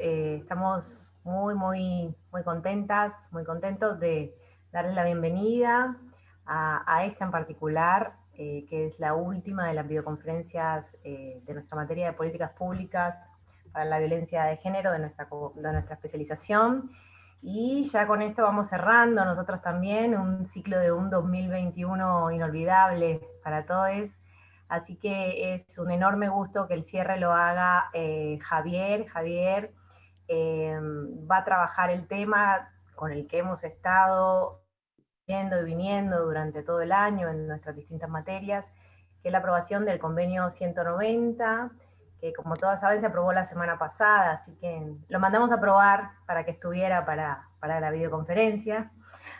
Estamos muy contentas, muy contentos de darles la bienvenida a esta en particular, que es la última de las videoconferencias de nuestra materia de políticas públicas para la violencia de género de nuestra especialización. Y ya con esto vamos cerrando nosotros también un ciclo de un 2021 inolvidable para todos. Así que es un enorme gusto que el cierre lo haga Javier. Javier va a trabajar el tema con el que hemos estado yendo y viniendo durante todo el año en nuestras distintas materias, que es la aprobación del convenio 190, que como todas saben se aprobó la semana pasada, así que lo mandamos a aprobar para que estuviera para la videoconferencia.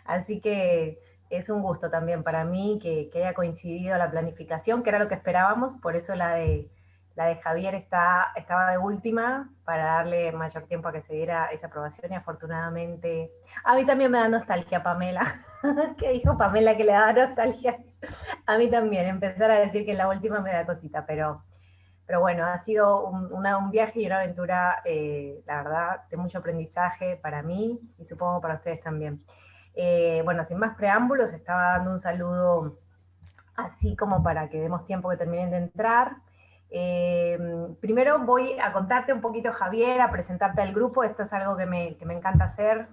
Así que es un gusto también para mí que haya coincidido la planificación, que era lo que esperábamos, por eso la de Javier estaba de última, para darle mayor tiempo a que se diera esa aprobación, y afortunadamente a mí también me da nostalgia, Pamela, que dijo Pamela que le daba nostalgia. A mí también, empezar a decir que la última me da cosita, pero bueno, ha sido un viaje y una aventura, la verdad, de mucho aprendizaje para mí y supongo para ustedes también. Bueno, sin más preámbulos, estaba dando un saludo así como para que demos tiempo que terminen de entrar. Primero voy a contarte un poquito, Javier, a presentarte al grupo. Esto es algo que me encanta hacer,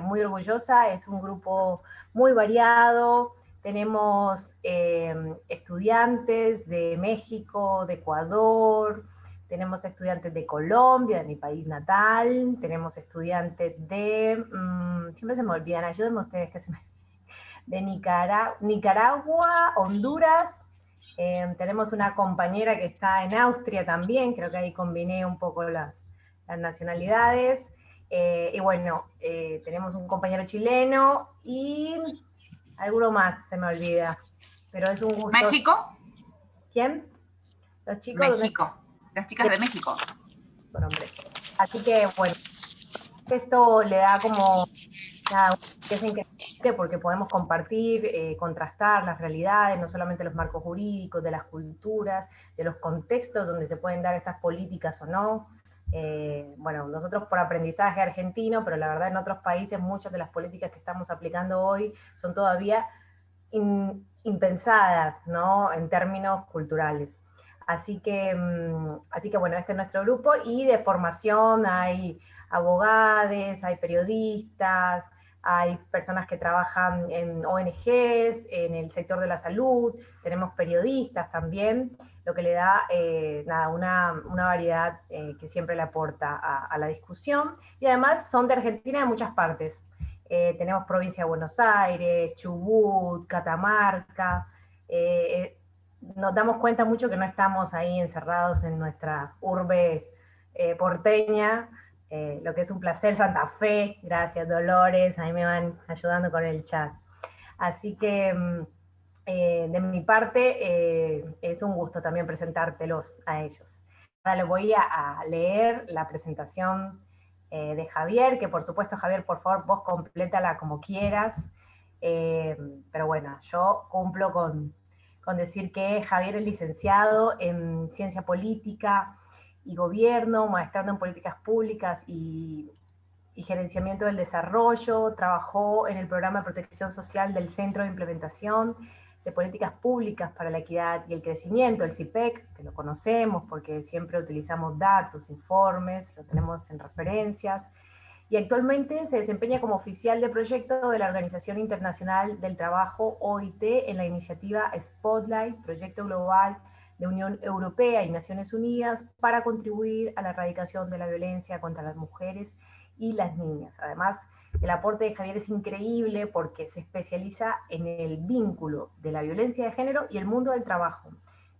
muy orgullosa. Es un grupo muy variado. Tenemos estudiantes de México, de Ecuador, tenemos estudiantes de Colombia, de mi país natal, tenemos estudiantes de, siempre se me olvidan, ayúdenme ustedes que se me de Nicaragua, Honduras. Tenemos una compañera que está en Austria también, creo que ahí combiné un poco las nacionalidades. Y bueno, tenemos un compañero chileno y alguno más se me olvida, pero es un gusto. ¿México? ¿Quién? Los chicos México. Las chicas de México. hombre. Así que bueno, esto le da como nada, es increíble porque podemos compartir, contrastar las realidades, no solamente los marcos jurídicos, de las culturas, de los contextos donde se pueden dar estas políticas o no. Bueno, nosotros por aprendizaje argentino, pero la verdad en otros países muchas de las políticas que estamos aplicando hoy son todavía impensadas, ¿no? En términos culturales. Así que bueno, este es nuestro grupo, y de formación hay abogados, hay periodistas, hay personas que trabajan en ONGs, en el sector de la salud, tenemos periodistas también, lo que le da nada, una variedad que siempre le aporta a la discusión, y además son de Argentina de muchas partes. Tenemos provincia de Buenos Aires, Chubut, Catamarca. Nos damos cuenta mucho que no estamos ahí encerrados en nuestra urbe porteña, lo que es un placer. Santa Fe, gracias Dolores, ahí me van ayudando con el chat. Así que de mi parte es un gusto también presentártelos a ellos. Ahora les voy a leer la presentación de Javier, que por supuesto, Javier, por favor, vos complétala como quieras. Pero bueno, yo cumplo con decir que Javier es licenciado en Ciencia Política y Gobierno, maestrando en Políticas Públicas y Gerenciamiento del Desarrollo. Trabajó en el Programa de Protección Social del Centro de Implementación de Políticas Públicas para la Equidad y el Crecimiento, el CIPEC, que lo conocemos porque siempre utilizamos datos, informes, lo tenemos en referencias, y actualmente se desempeña como oficial de proyecto de la Organización Internacional del Trabajo, OIT, en la iniciativa Spotlight, proyecto global de Unión Europea y Naciones Unidas para contribuir a la erradicación de la violencia contra las mujeres y las niñas. Además, el aporte de Javier es increíble porque se especializa en el vínculo de la violencia de género y el mundo del trabajo,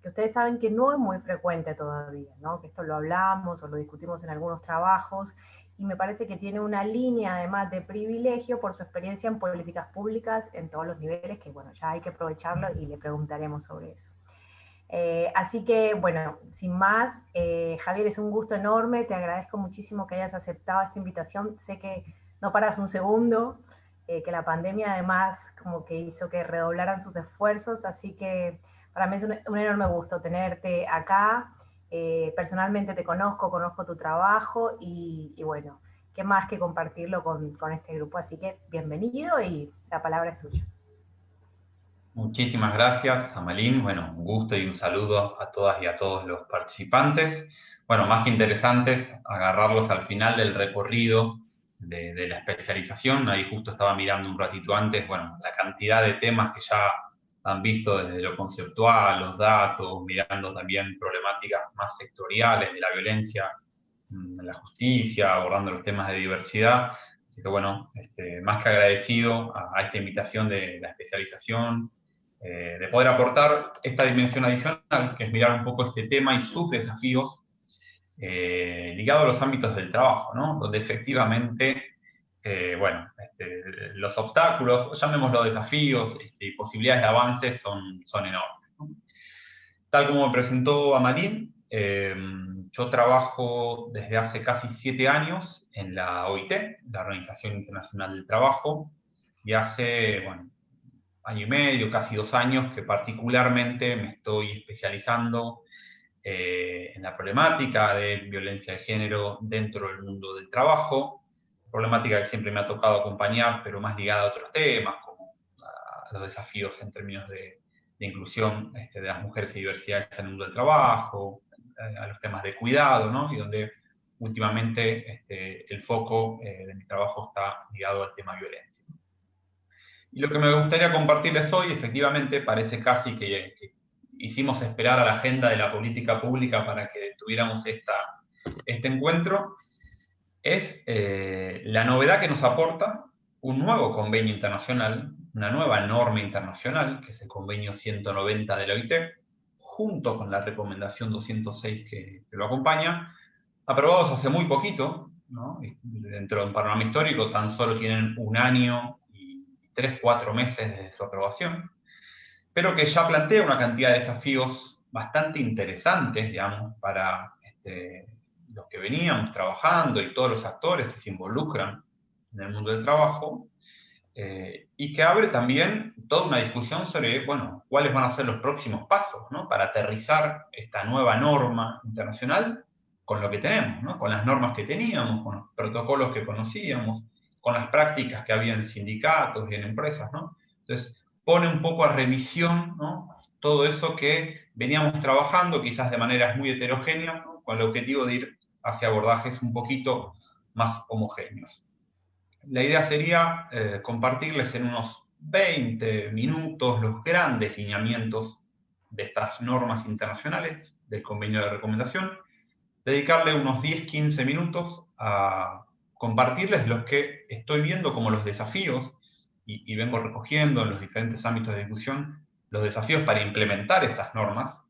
que ustedes saben que no es muy frecuente todavía, ¿no? Que esto lo hablamos o lo discutimos en algunos trabajos, y me parece que tiene una línea además de privilegio por su experiencia en políticas públicas en todos los niveles, que bueno, ya hay que aprovecharlo y le preguntaremos sobre eso. Así que bueno, sin más, Javier, es un gusto enorme, te agradezco muchísimo que hayas aceptado esta invitación, sé que no paras un segundo, que la pandemia además como que hizo que redoblaran sus esfuerzos, así que para mí es un enorme gusto tenerte acá, Personalmente te conozco tu trabajo y bueno, qué más que compartirlo con este grupo. Así que bienvenido y la palabra es tuya. Muchísimas gracias, Amalín. Bueno, un gusto y un saludo a todas y a todos los participantes. Bueno, más que interesantes, agarrarlos al final del recorrido de la especialización. Ahí justo estaba mirando un ratito antes, bueno, la cantidad de temas que ya han visto desde lo conceptual, los datos, mirando también problemáticas más sectoriales de la violencia en la justicia, abordando los temas de diversidad. Así que bueno, más que agradecido a esta invitación de la especialización, de poder aportar esta dimensión adicional, que es mirar un poco este tema y sus desafíos ligados a los ámbitos del trabajo, ¿no? Donde efectivamente, bueno, los obstáculos, llamémoslo desafíos, y posibilidades de avances son enormes, ¿no? Tal como me presentó Amalín, yo trabajo desde hace casi 7 años en la OIT, la Organización Internacional del Trabajo, y hace, bueno, año y medio, casi 2 años, que particularmente me estoy especializando en la problemática de violencia de género dentro del mundo del trabajo, problemática que siempre me ha tocado acompañar, pero más ligada a otros temas, como a los desafíos en términos de inclusión de las mujeres y diversidad en el mundo del trabajo, a los temas de cuidado, ¿no? Y donde últimamente el foco de mi trabajo está ligado al tema violencia. Y lo que me gustaría compartirles hoy, efectivamente, parece casi que hicimos esperar a la agenda de la política pública para que tuviéramos este encuentro, es la novedad que nos aporta un nuevo convenio internacional, una nueva norma internacional, que es el convenio 190 de la OIT, junto con la recomendación 206 que lo acompaña, aprobados hace muy poquito, ¿no? Dentro de un panorama histórico, tan solo tienen 1 año y 3, 4 meses desde su aprobación, pero que ya plantea una cantidad de desafíos bastante interesantes, digamos, para los que veníamos trabajando y todos los actores que se involucran en el mundo del trabajo, y que abre también toda una discusión sobre, bueno, cuáles van a ser los próximos pasos, ¿no? Para aterrizar esta nueva norma internacional con lo que tenemos, ¿no? Con las normas que teníamos, con los protocolos que conocíamos, con las prácticas que había en sindicatos y en empresas, ¿no? Entonces, pone un poco a revisión, ¿no? Todo eso que veníamos trabajando, quizás de maneras muy heterogéneas, ¿no? Con el objetivo de ir hacia abordajes un poquito más homogéneos. La idea sería compartirles en unos 20 minutos los grandes lineamientos de estas normas internacionales del convenio de recomendación, dedicarle unos 10-15 minutos a compartirles los que estoy viendo como los desafíos y vengo recogiendo en los diferentes ámbitos de discusión, los desafíos para implementar estas normas.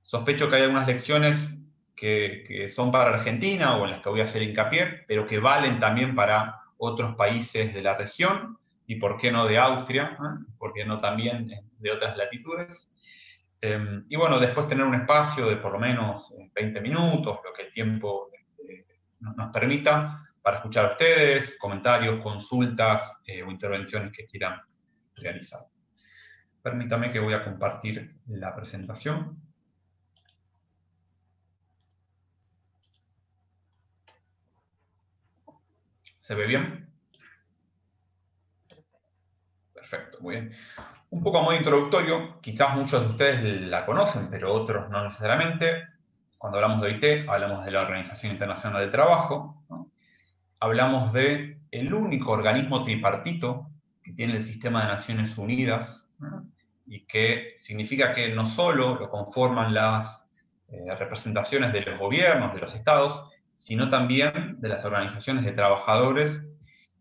Sospecho que hay algunas lecciones que son para Argentina o en las que voy a hacer hincapié, pero que valen también para otros países de la región y por qué no de Austria, por qué no también de otras latitudes. Y bueno, después tener un espacio de por lo menos 20 minutos, lo que el tiempo nos permita, para escuchar a ustedes, comentarios, consultas o intervenciones que quieran realizar. Permítame que voy a compartir la presentación. ¿Se ve bien? Perfecto, muy bien. Un poco a modo introductorio, quizás muchos de ustedes la conocen, pero otros no necesariamente. Cuando hablamos de OIT, hablamos de la Organización Internacional del Trabajo, ¿no? Hablamos de el único organismo tripartito que tiene el sistema de Naciones Unidas, ¿no? Y que significa que no solo lo conforman las representaciones de los gobiernos, de los estados, sino también de las organizaciones de trabajadores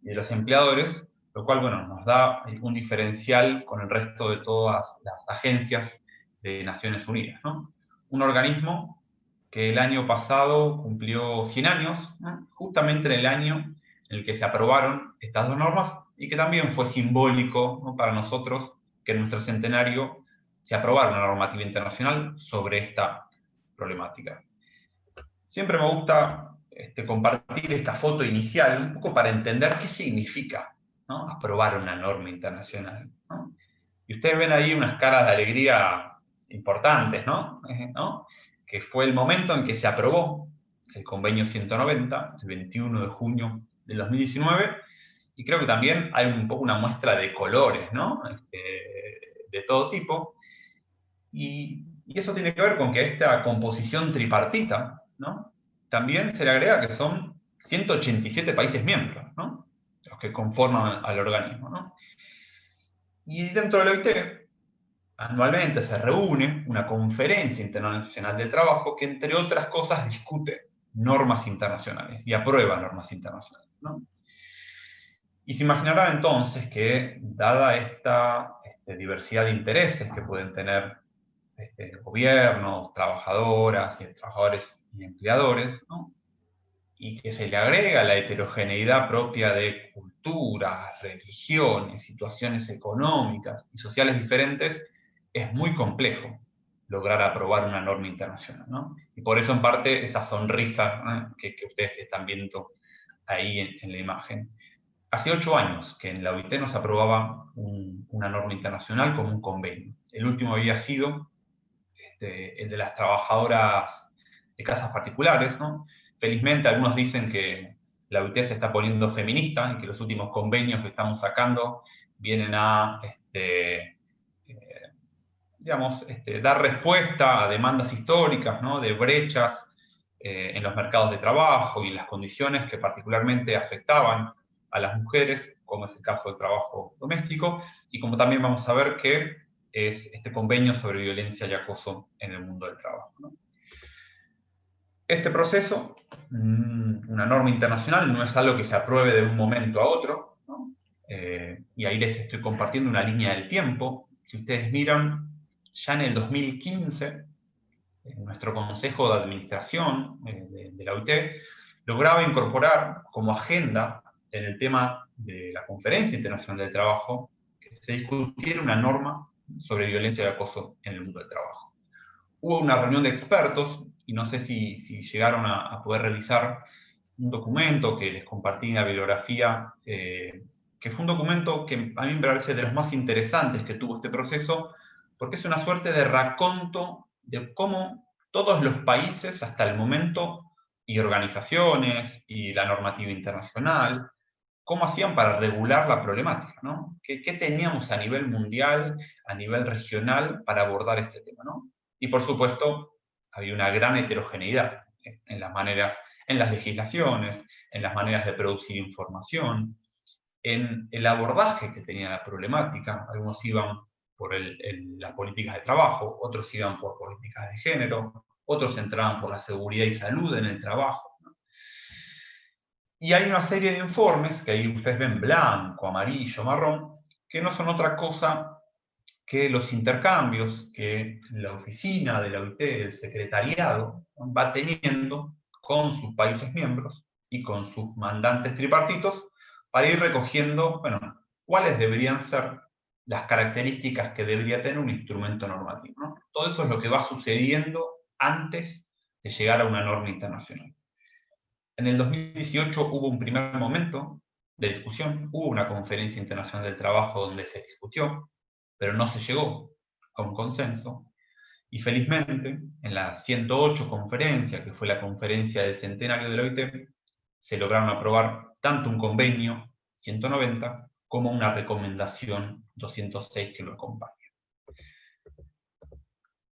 y de los empleadores, lo cual, bueno, nos da un diferencial con el resto de todas las agencias de Naciones Unidas, ¿no? Un organismo que el año pasado cumplió 100 años, ¿no? Justamente en el año en el que se aprobaron estas dos normas y que también fue simbólico, ¿no? Para nosotros que en nuestro centenario se aprobara una normativa internacional sobre esta problemática. Siempre me gusta compartir esta foto inicial, un poco para entender qué significa, ¿no? Aprobar una norma internacional, ¿no? Y ustedes ven ahí unas caras de alegría importantes, ¿no? que fue el momento en que se aprobó el convenio 190, el 21 de junio del 2019, y creo que también hay un poco una muestra de colores, ¿no? De todo tipo, y eso tiene que ver con que esta composición tripartita, ¿no? También se le agrega que son 187 países miembros, ¿no? Los que conforman al organismo, ¿no? Y dentro de la OIT, anualmente se reúne una conferencia internacional de trabajo que, entre otras cosas, discute normas internacionales y aprueba normas internacionales, ¿no? Y se imaginará entonces que, dada esta diversidad de intereses que pueden tener gobiernos, trabajadoras, trabajadores y empleadores, ¿no? Y que se le agrega la heterogeneidad propia de culturas, religiones, situaciones económicas y sociales diferentes, es muy complejo lograr aprobar una norma internacional, ¿no? Y por eso, en parte, esa sonrisa, ¿no?, que ustedes están viendo ahí en la imagen. Hace 8 años que en la OIT nos aprobaba una norma internacional como un convenio. El último había sido el de las trabajadoras de casas particulares, ¿no? Felizmente, algunos dicen que la OIT se está poniendo feminista y que los últimos convenios que estamos sacando vienen a, digamos, dar respuesta a demandas históricas, ¿no?, de brechas en los mercados de trabajo y en las condiciones que particularmente afectaban a las mujeres, como es el caso del trabajo doméstico, y como también vamos a ver que es este convenio sobre violencia y acoso en el mundo del trabajo, ¿no? Este proceso, una norma internacional, no es algo que se apruebe de un momento a otro, ¿no? Y ahí les estoy compartiendo una línea del tiempo. Si ustedes miran, ya en el 2015, nuestro Consejo de Administración de la OIT lograba incorporar como agenda en el tema de la Conferencia Internacional del Trabajo que se discutiera una norma sobre violencia y acoso en el mundo del trabajo. Hubo una reunión de expertos, y no sé si llegaron a poder revisar un documento que les compartí en la bibliografía, que fue un documento que a mí me parece de los más interesantes que tuvo este proceso, porque es una suerte de raconto de cómo todos los países hasta el momento, y organizaciones, y la normativa internacional, cómo hacían para regular la problemática, ¿no? ¿Qué teníamos a nivel mundial, a nivel regional, para abordar este tema, ¿no? Y por supuesto, había una gran heterogeneidad en las maneras, en las legislaciones, en las maneras de producir información, en el abordaje que tenía la problemática. Algunos iban por las políticas de trabajo, otros iban por políticas de género, otros entraban por la seguridad y salud en el trabajo, ¿no? Y hay una serie de informes, que ahí ustedes ven blanco, amarillo, marrón, que no son otra cosa que los intercambios que la oficina de la OIT, el secretariado, va teniendo con sus países miembros y con sus mandantes tripartitos para ir recogiendo, bueno, cuáles deberían ser las características que debería tener un instrumento normativo, ¿no? Todo eso es lo que va sucediendo antes de llegar a una norma internacional. En el 2018 hubo un primer momento de discusión, hubo una conferencia internacional del trabajo donde se discutió, pero no se llegó a un consenso, y felizmente, en la 108 conferencia, que fue la conferencia del centenario de la OIT, se lograron aprobar tanto un convenio 190 como una recomendación 206 que lo acompaña.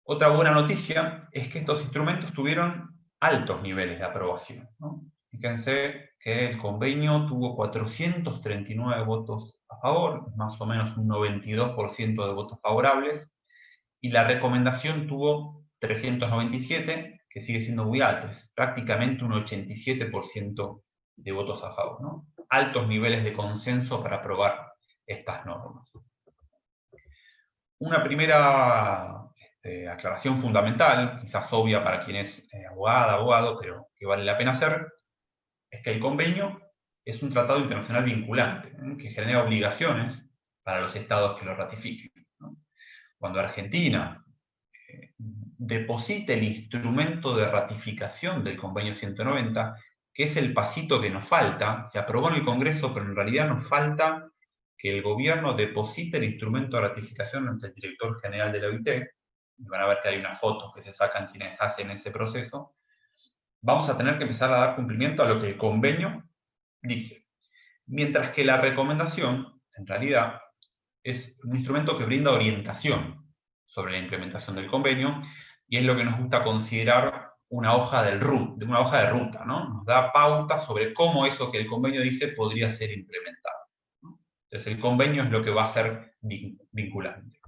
Otra buena noticia es que estos instrumentos tuvieron altos niveles de aprobación, ¿no? Fíjense que el convenio tuvo 439 votos a favor, más o menos un 92% de votos favorables, y la recomendación tuvo 397, que sigue siendo muy alto, es prácticamente un 87% de votos a favor, ¿no? Altos niveles de consenso para aprobar estas normas. Una primera aclaración fundamental, quizás obvia para quien es abogado, pero que vale la pena hacer, es que el convenio es un tratado internacional vinculante, que genera obligaciones para los estados que lo ratifiquen, ¿no? Cuando Argentina deposite el instrumento de ratificación del convenio 190, que es el pasito que nos falta, se aprobó en el Congreso, pero en realidad nos falta que el gobierno deposite el instrumento de ratificación ante el director general de la OIT, y van a ver que hay unas fotos que se sacan quienes hacen ese proceso, vamos a tener que empezar a dar cumplimiento a lo que el convenio dice. Mientras que la recomendación, en realidad, es un instrumento que brinda orientación sobre la implementación del convenio, y es lo que nos gusta considerar una hoja de ruta, ¿no? Nos da pauta sobre cómo eso que el convenio dice podría ser implementado. Entonces, el convenio es lo que va a ser vinculante.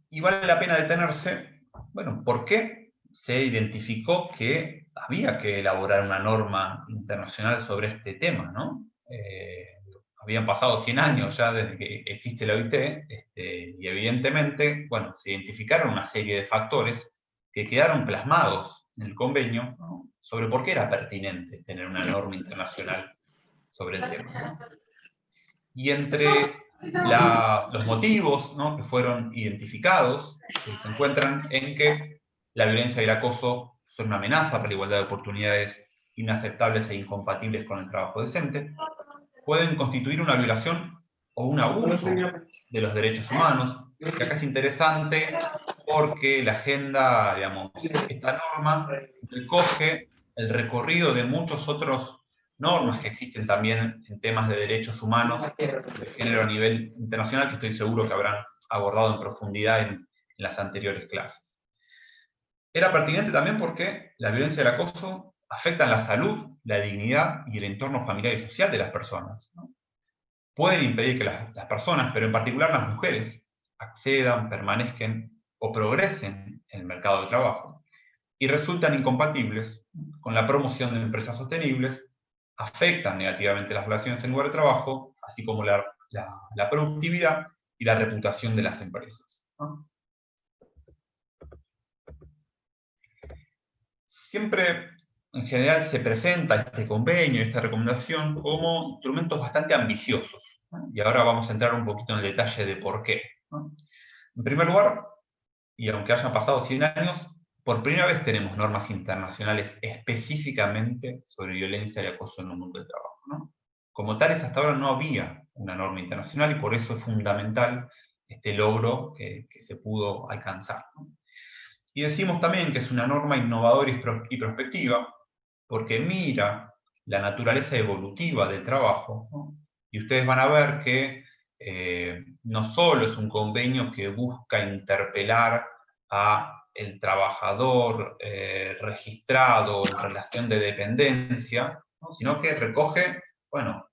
Y vale la pena detenerse, bueno, ¿por qué se identificó que había que elaborar una norma internacional sobre este tema, ¿no? Habían pasado 100 años ya desde que existe la OIT, y evidentemente, bueno, se identificaron una serie de factores que quedaron plasmados en el convenio, ¿no?, sobre por qué era pertinente tener una norma internacional sobre el tema, ¿no? Y entre los motivos, ¿no?, que fueron identificados, se encuentran en que la violencia y el acoso son una amenaza para la igualdad de oportunidades inaceptables e incompatibles con el trabajo decente, pueden constituir una violación o un abuso de los derechos humanos, que acá es interesante porque la agenda, digamos, esta norma recoge el recorrido de muchos otros normas que existen también en temas de derechos humanos de género a nivel internacional, que estoy seguro que habrán abordado en profundidad en las anteriores clases. Era pertinente también porque la violencia y el acoso afectan la salud, la dignidad y el entorno familiar y social de las personas, ¿no? Pueden impedir que las personas, pero en particular las mujeres, accedan, permanezcan o progresen en el mercado de trabajo, y resultan incompatibles con la promoción de empresas sostenibles, afectan negativamente las relaciones en el lugar de trabajo, así como la productividad y la reputación de las empresas, ¿no? Siempre, en general, se presenta este convenio, esta recomendación, como instrumentos bastante ambiciosos, ¿no? Y ahora vamos a entrar un poquito en el detalle de por qué, ¿no? En primer lugar, y aunque hayan pasado 100 años, por primera vez tenemos normas internacionales específicamente sobre violencia y acoso en el mundo del trabajo, ¿no? Como tales, hasta ahora no había una norma internacional, y por eso es fundamental este logro que se pudo alcanzar, ¿no? Y decimos también que es una norma innovadora y prospectiva, porque mira la naturaleza evolutiva del trabajo, ¿no? Y ustedes van a ver que no solo es un convenio que busca interpelar a el trabajador registrado en relación de dependencia, ¿no?, sino que recoge, bueno,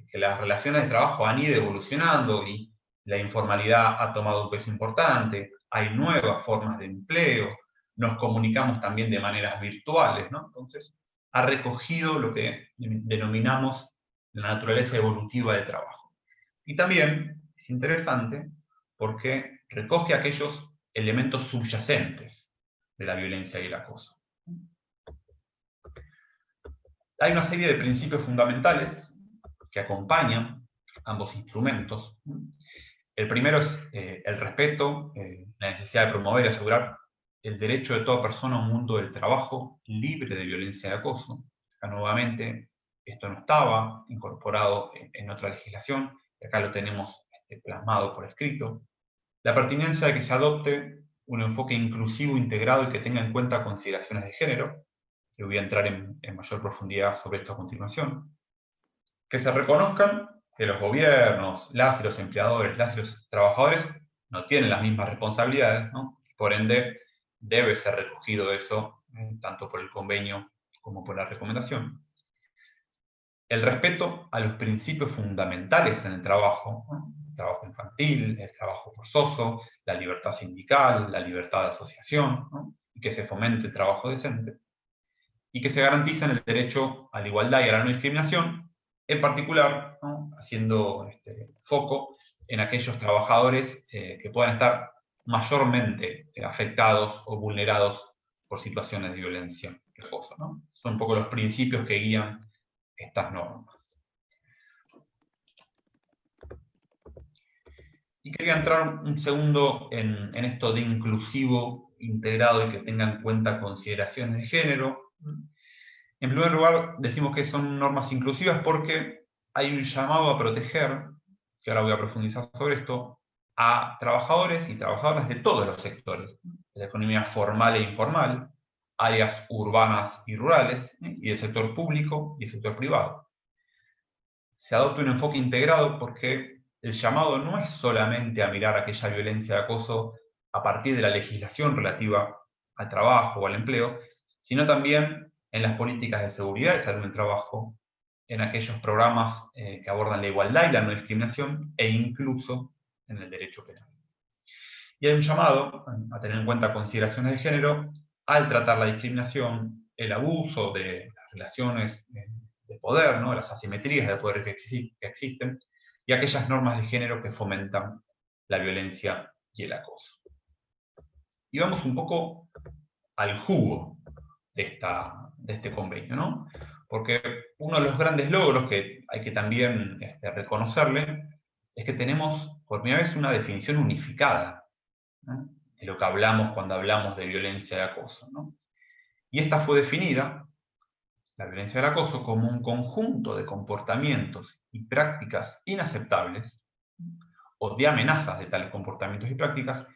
que las relaciones de trabajo han ido evolucionando y la informalidad ha tomado un peso importante, hay nuevas formas de empleo, nos comunicamos también de maneras virtuales, ¿no? Entonces, ha recogido lo que denominamos la naturaleza evolutiva del trabajo. Y también es interesante porque recoge aquellos elementos subyacentes de la violencia y el acoso. Hay una serie de principios fundamentales que acompañan ambos instrumentos. El primero es el respeto, la necesidad de promover y asegurar el derecho de toda persona a un mundo del trabajo libre de violencia y acoso. Acá nuevamente, esto no estaba incorporado en otra legislación, y acá lo tenemos plasmado por escrito. La pertinencia de que se adopte un enfoque inclusivo, integrado y que tenga en cuenta consideraciones de género, que voy a entrar en mayor profundidad sobre esto a continuación. Que se reconozcan que los gobiernos, las y los empleadores, las y los trabajadores no tienen las mismas responsabilidades, ¿no? Por ende, debe ser recogido eso, tanto por el convenio como por la recomendación. El respeto a los principios fundamentales en el trabajo, ¿no? El trabajo infantil, el trabajo forzoso, la libertad sindical, la libertad de asociación, ¿no? Y que se fomente el trabajo decente. Y que se garanticen el derecho a la igualdad y a la no discriminación, en particular, ¿no?, haciendo foco en aquellos trabajadores que puedan estar mayormente afectados o vulnerados por situaciones de violencia y acoso, ¿no? Son un poco los principios que guían estas normas. Y quería entrar un segundo en esto de inclusivo, integrado y que tenga en cuenta consideraciones de género. En primer lugar, decimos que son normas inclusivas porque hay un llamado a proteger, que ahora voy a profundizar sobre esto, a trabajadores y trabajadoras de todos los sectores, de la economía formal e informal, áreas urbanas y rurales, y del sector público y el sector privado. Se adopta un enfoque integrado porque el llamado no es solamente a mirar aquella violencia de acoso a partir de la legislación relativa al trabajo o al empleo, sino también en las políticas de seguridad y salud en el trabajo, en aquellos programas que abordan la igualdad y la no discriminación, e incluso en el derecho penal. Y hay un llamado a tener en cuenta consideraciones de género al tratar la discriminación, el abuso de las relaciones de poder, ¿no?, las asimetrías de poder que existen, y aquellas normas de género que fomentan la violencia y el acoso. Y vamos un poco al jugo de este convenio, ¿no? Porque uno de los grandes logros que hay que también reconocerle es que tenemos por primera vez una definición unificada, ¿no?, de lo que hablamos cuando hablamos de violencia y acoso, ¿no? Y esta fue definida, la violencia y el acoso, como un conjunto de comportamientos y prácticas inaceptables o de amenazas de tales comportamientos y prácticas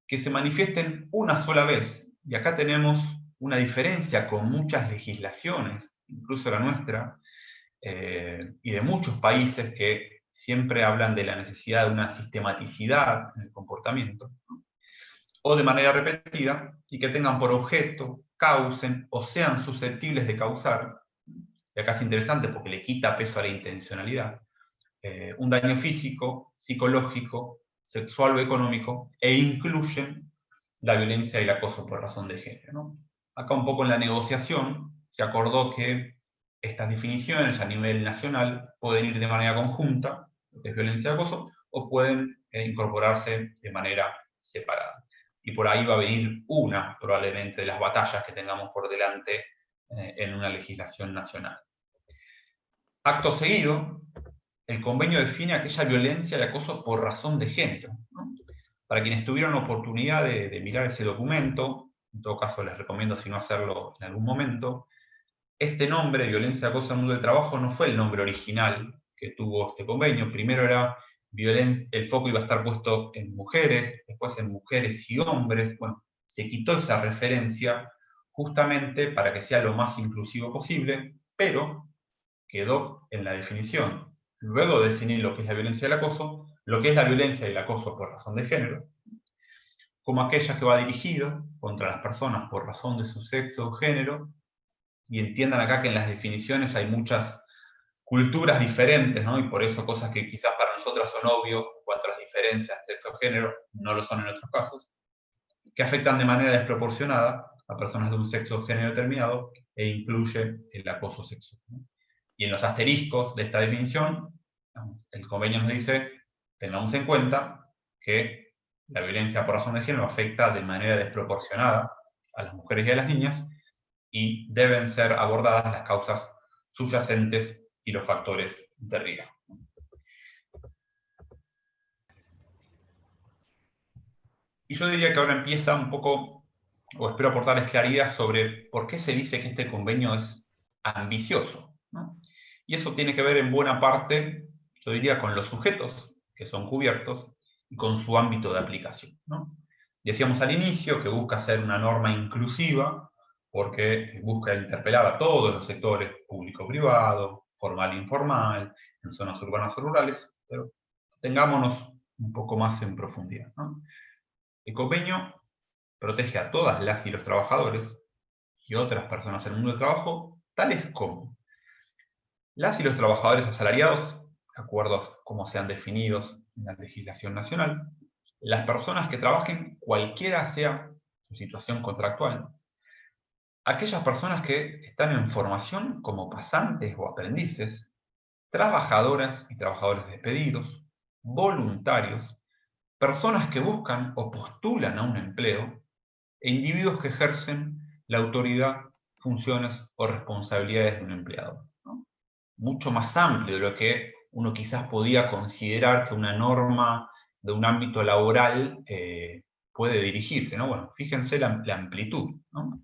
que se manifiesten una sola vez. Y acá tenemos una diferencia con muchas legislaciones, incluso la nuestra, y de muchos países que siempre hablan de la necesidad de una sistematicidad en el comportamiento, ¿no?, o de manera repetida, y que tengan por objeto, causen o sean susceptibles de causar, y acá es interesante porque le quita peso a la intencionalidad, un daño físico, psicológico, sexual o económico, e incluyen la violencia y el acoso por razón de género, ¿no? Acá un poco en la negociación se acordó que estas definiciones a nivel nacional pueden ir de manera conjunta, lo que es violencia y acoso, o pueden incorporarse de manera separada. Y por ahí va a venir una, probablemente, de las batallas que tengamos por delante en una legislación nacional. Acto seguido, el convenio define aquella violencia y acoso por razón de género, ¿no? Para quienes tuvieron oportunidad de mirar ese documento, en todo caso les recomiendo si no hacerlo en algún momento, este nombre, violencia y acoso en el mundo del trabajo, no fue el nombre original que tuvo este convenio. Primero era violencia, el foco iba a estar puesto en mujeres, después en mujeres y hombres. Bueno, se quitó esa referencia justamente para que sea lo más inclusivo posible, pero quedó en la definición. Luego de definir lo que es la violencia y el acoso, lo que es la violencia y el acoso por razón de género, como aquella que va dirigida contra las personas por razón de su sexo o género, y entiendan acá que en las definiciones hay muchas culturas diferentes, ¿no? Y por eso cosas que quizás para nosotros son obvios, en cuanto a las diferencias de sexo o género, no lo son en otros casos, que afectan de manera desproporcionada a personas de un sexo o género determinado e incluye el acoso sexual, ¿no? Y en los asteriscos de esta definición, el convenio nos dice, tengamos en cuenta que la violencia por razón de género afecta de manera desproporcionada a las mujeres y a las niñas, y deben ser abordadas las causas subyacentes y los factores de riesgo. Y yo diría que ahora empieza un poco, o espero aportarles claridad sobre por qué se dice que este convenio es ambicioso, ¿no? Y eso tiene que ver en buena parte, yo diría, con los sujetos que son cubiertos y con su ámbito de aplicación, ¿no? Decíamos al inicio que busca ser una norma inclusiva porque busca interpelar a todos los sectores público-privado, formal e informal, en zonas urbanas o rurales, pero tengámonos un poco más en profundidad, ¿no? El convenio protege a todas las y los trabajadores y otras personas en el mundo del trabajo, tales como las y los trabajadores asalariados, de acuerdo a cómo sean definidos en la legislación nacional, las personas que trabajen cualquiera sea su situación contractual, aquellas personas que están en formación como pasantes o aprendices, trabajadoras y trabajadores despedidos, voluntarios, personas que buscan o postulan a un empleo, e individuos que ejercen la autoridad, funciones o responsabilidades de un empleado, ¿no? Mucho más amplio de lo que uno quizás podía considerar que una norma de un ámbito laboral puede dirigirse, ¿no? Bueno, fíjense la amplitud, ¿no?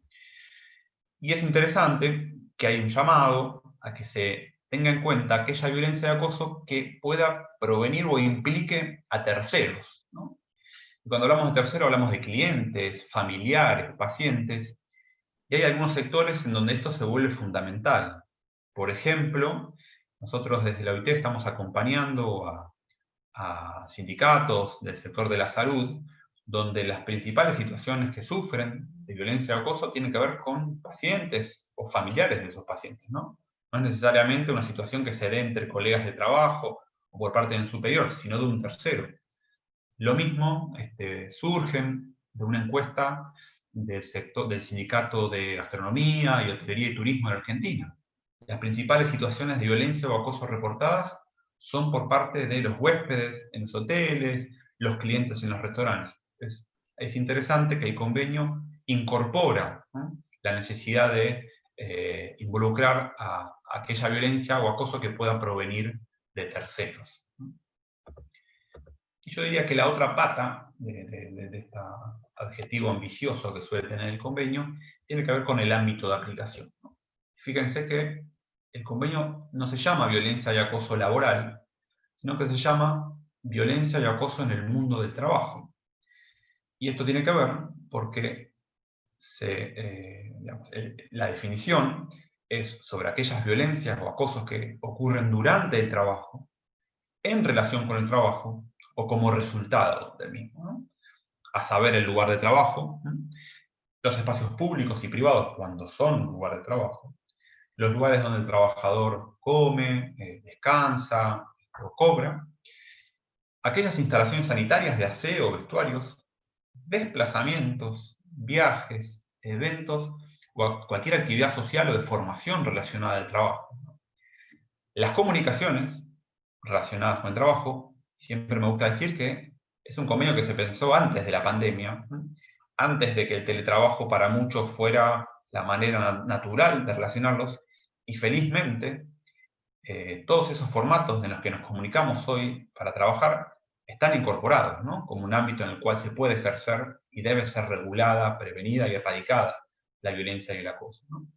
Y es interesante que hay un llamado a que se tenga en cuenta aquella violencia de acoso que pueda provenir o implique a terceros, Cuando hablamos de tercero hablamos de clientes, familiares, pacientes, y hay algunos sectores en donde esto se vuelve fundamental. Por ejemplo, nosotros desde la OIT estamos acompañando a sindicatos del sector de la salud, donde las principales situaciones que sufren de violencia y acoso tienen que ver con pacientes o familiares de esos pacientes, ¿no? No es necesariamente una situación que se dé entre colegas de trabajo o por parte de un superior, sino de un tercero. Lo mismo surgen de una encuesta del sindicato de gastronomía y hotelería y turismo en Argentina. Las principales situaciones de violencia o acoso reportadas son por parte de los huéspedes en los hoteles, los clientes en los restaurantes. Es interesante que el convenio incorpora, ¿no?, la necesidad de involucrar a aquella violencia o acoso que pueda provenir de terceros. Y yo diría que la otra pata de este adjetivo ambicioso que suele tener el convenio tiene que ver con el ámbito de aplicación, ¿no? Fíjense que el convenio no se llama violencia y acoso laboral, sino que se llama violencia y acoso en el mundo del trabajo. Y esto tiene que ver porque la definición es sobre aquellas violencias o acosos que ocurren durante el trabajo, en relación con el trabajo o como resultado del mismo, ¿no? A saber, el lugar de trabajo, ¿no?, los espacios públicos y privados cuando son lugar de trabajo, los lugares donde el trabajador come, descansa o cobra, aquellas instalaciones sanitarias de aseo, vestuarios, desplazamientos, viajes, eventos o cualquier actividad social o de formación relacionada al trabajo. Las comunicaciones relacionadas con el trabajo, siempre me gusta decir que es un convenio que se pensó antes de la pandemia, ¿no?, antes de que el teletrabajo para muchos fuera la manera natural de relacionarlos, y felizmente todos esos formatos en los que nos comunicamos hoy para trabajar están incorporados, ¿no?, como un ámbito en el cual se puede ejercer y debe ser regulada, prevenida y erradicada la violencia y el acoso, ¿no?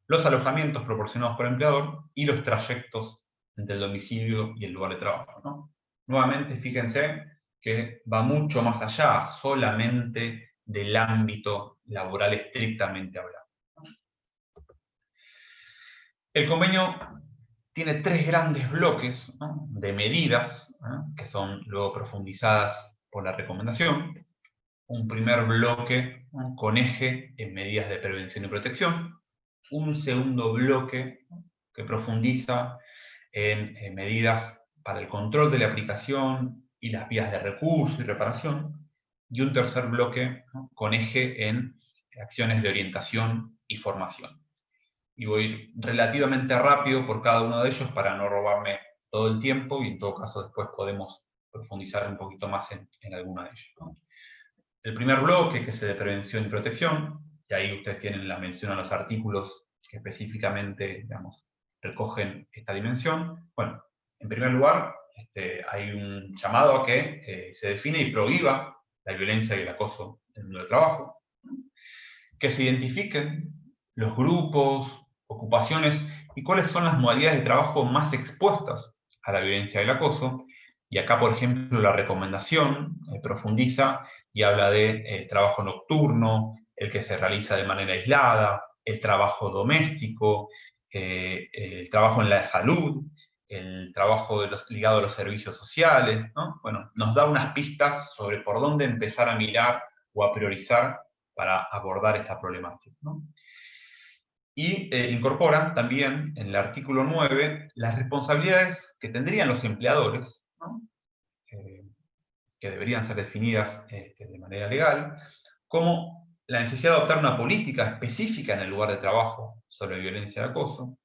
Los alojamientos proporcionados por el empleador y los trayectos entre el domicilio y el lugar de trabajo, ¿no? Nuevamente, fíjense que va mucho más allá solamente del ámbito laboral estrictamente hablando. El convenio tiene tres grandes bloques, ¿no?, de medidas, ¿no?, que son luego profundizadas por la recomendación. Un primer bloque, ¿no?, con eje en medidas de prevención y protección. Un segundo bloque, ¿no?, que profundiza en medidas para el control de la aplicación y las vías de recurso y reparación. Y un tercer bloque, ¿no?, con eje en acciones de orientación y formación. Y voy a ir relativamente rápido por cada uno de ellos para no robarme todo el tiempo, y en todo caso después podemos profundizar un poquito más en alguna de ellas, ¿no? El primer bloque, que es el de prevención y protección, y ahí ustedes tienen la mención a los artículos que específicamente, digamos, recogen esta dimensión. Bueno, en primer lugar, hay un llamado a que se define y prohíba la violencia y el acoso en el mundo del trabajo, que se identifiquen los grupos, ocupaciones y cuáles son las modalidades de trabajo más expuestas a la violencia y el acoso. Y acá, por ejemplo, la recomendación profundiza y habla de trabajo nocturno, el que se realiza de manera aislada, el trabajo doméstico, el trabajo en la salud, el trabajo ligado a los servicios sociales, ¿no? Bueno, nos da unas pistas sobre por dónde empezar a mirar o a priorizar para abordar esta problemática, ¿no? Y incorporan también en el artículo 9 las responsabilidades que tendrían los empleadores, ¿no?, que deberían ser definidas de manera legal, como la necesidad de adoptar una política específica en el lugar de trabajo sobre violencia y acoso,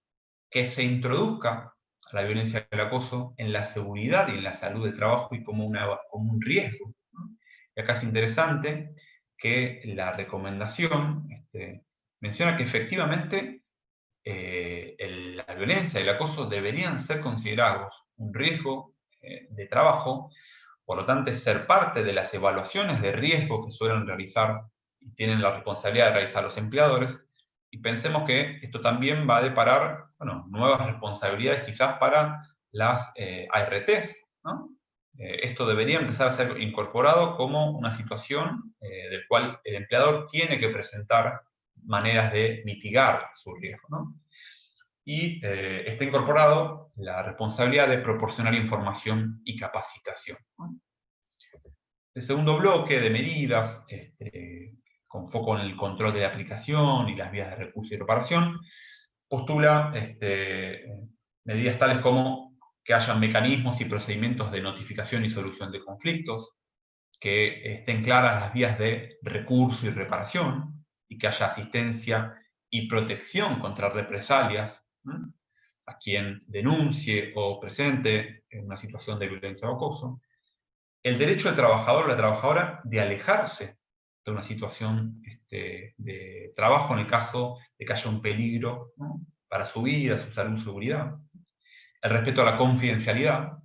que se introduzca la violencia y el acoso en la seguridad y en la salud de trabajo y como un riesgo, ¿no? Y acá es interesante que la recomendación menciona que efectivamente la violencia y el acoso deberían ser considerados un riesgo de trabajo, por lo tanto ser parte de las evaluaciones de riesgo que suelen realizar y tienen la responsabilidad de realizar los empleadores. Y pensemos que esto también va a deparar, bueno, nuevas responsabilidades quizás para las ARTs, ¿no?, esto debería empezar a ser incorporado como una situación del cual el empleador tiene que presentar maneras de mitigar su riesgo, ¿no? Y está incorporado la responsabilidad de proporcionar información y capacitación, ¿no? El segundo bloque de medidas, con foco en el control de la aplicación y las vías de recurso y reparación, postula medidas tales como que haya mecanismos y procedimientos de notificación y solución de conflictos, que estén claras las vías de recurso y reparación, y que haya asistencia y protección contra represalias, ¿no?, a quien denuncie o presente en una situación de violencia o acoso. El derecho del trabajador o la trabajadora de alejarse de una situación de trabajo en el caso de que haya un peligro, ¿no?, para su vida, su salud, su seguridad. El respeto a la confidencialidad,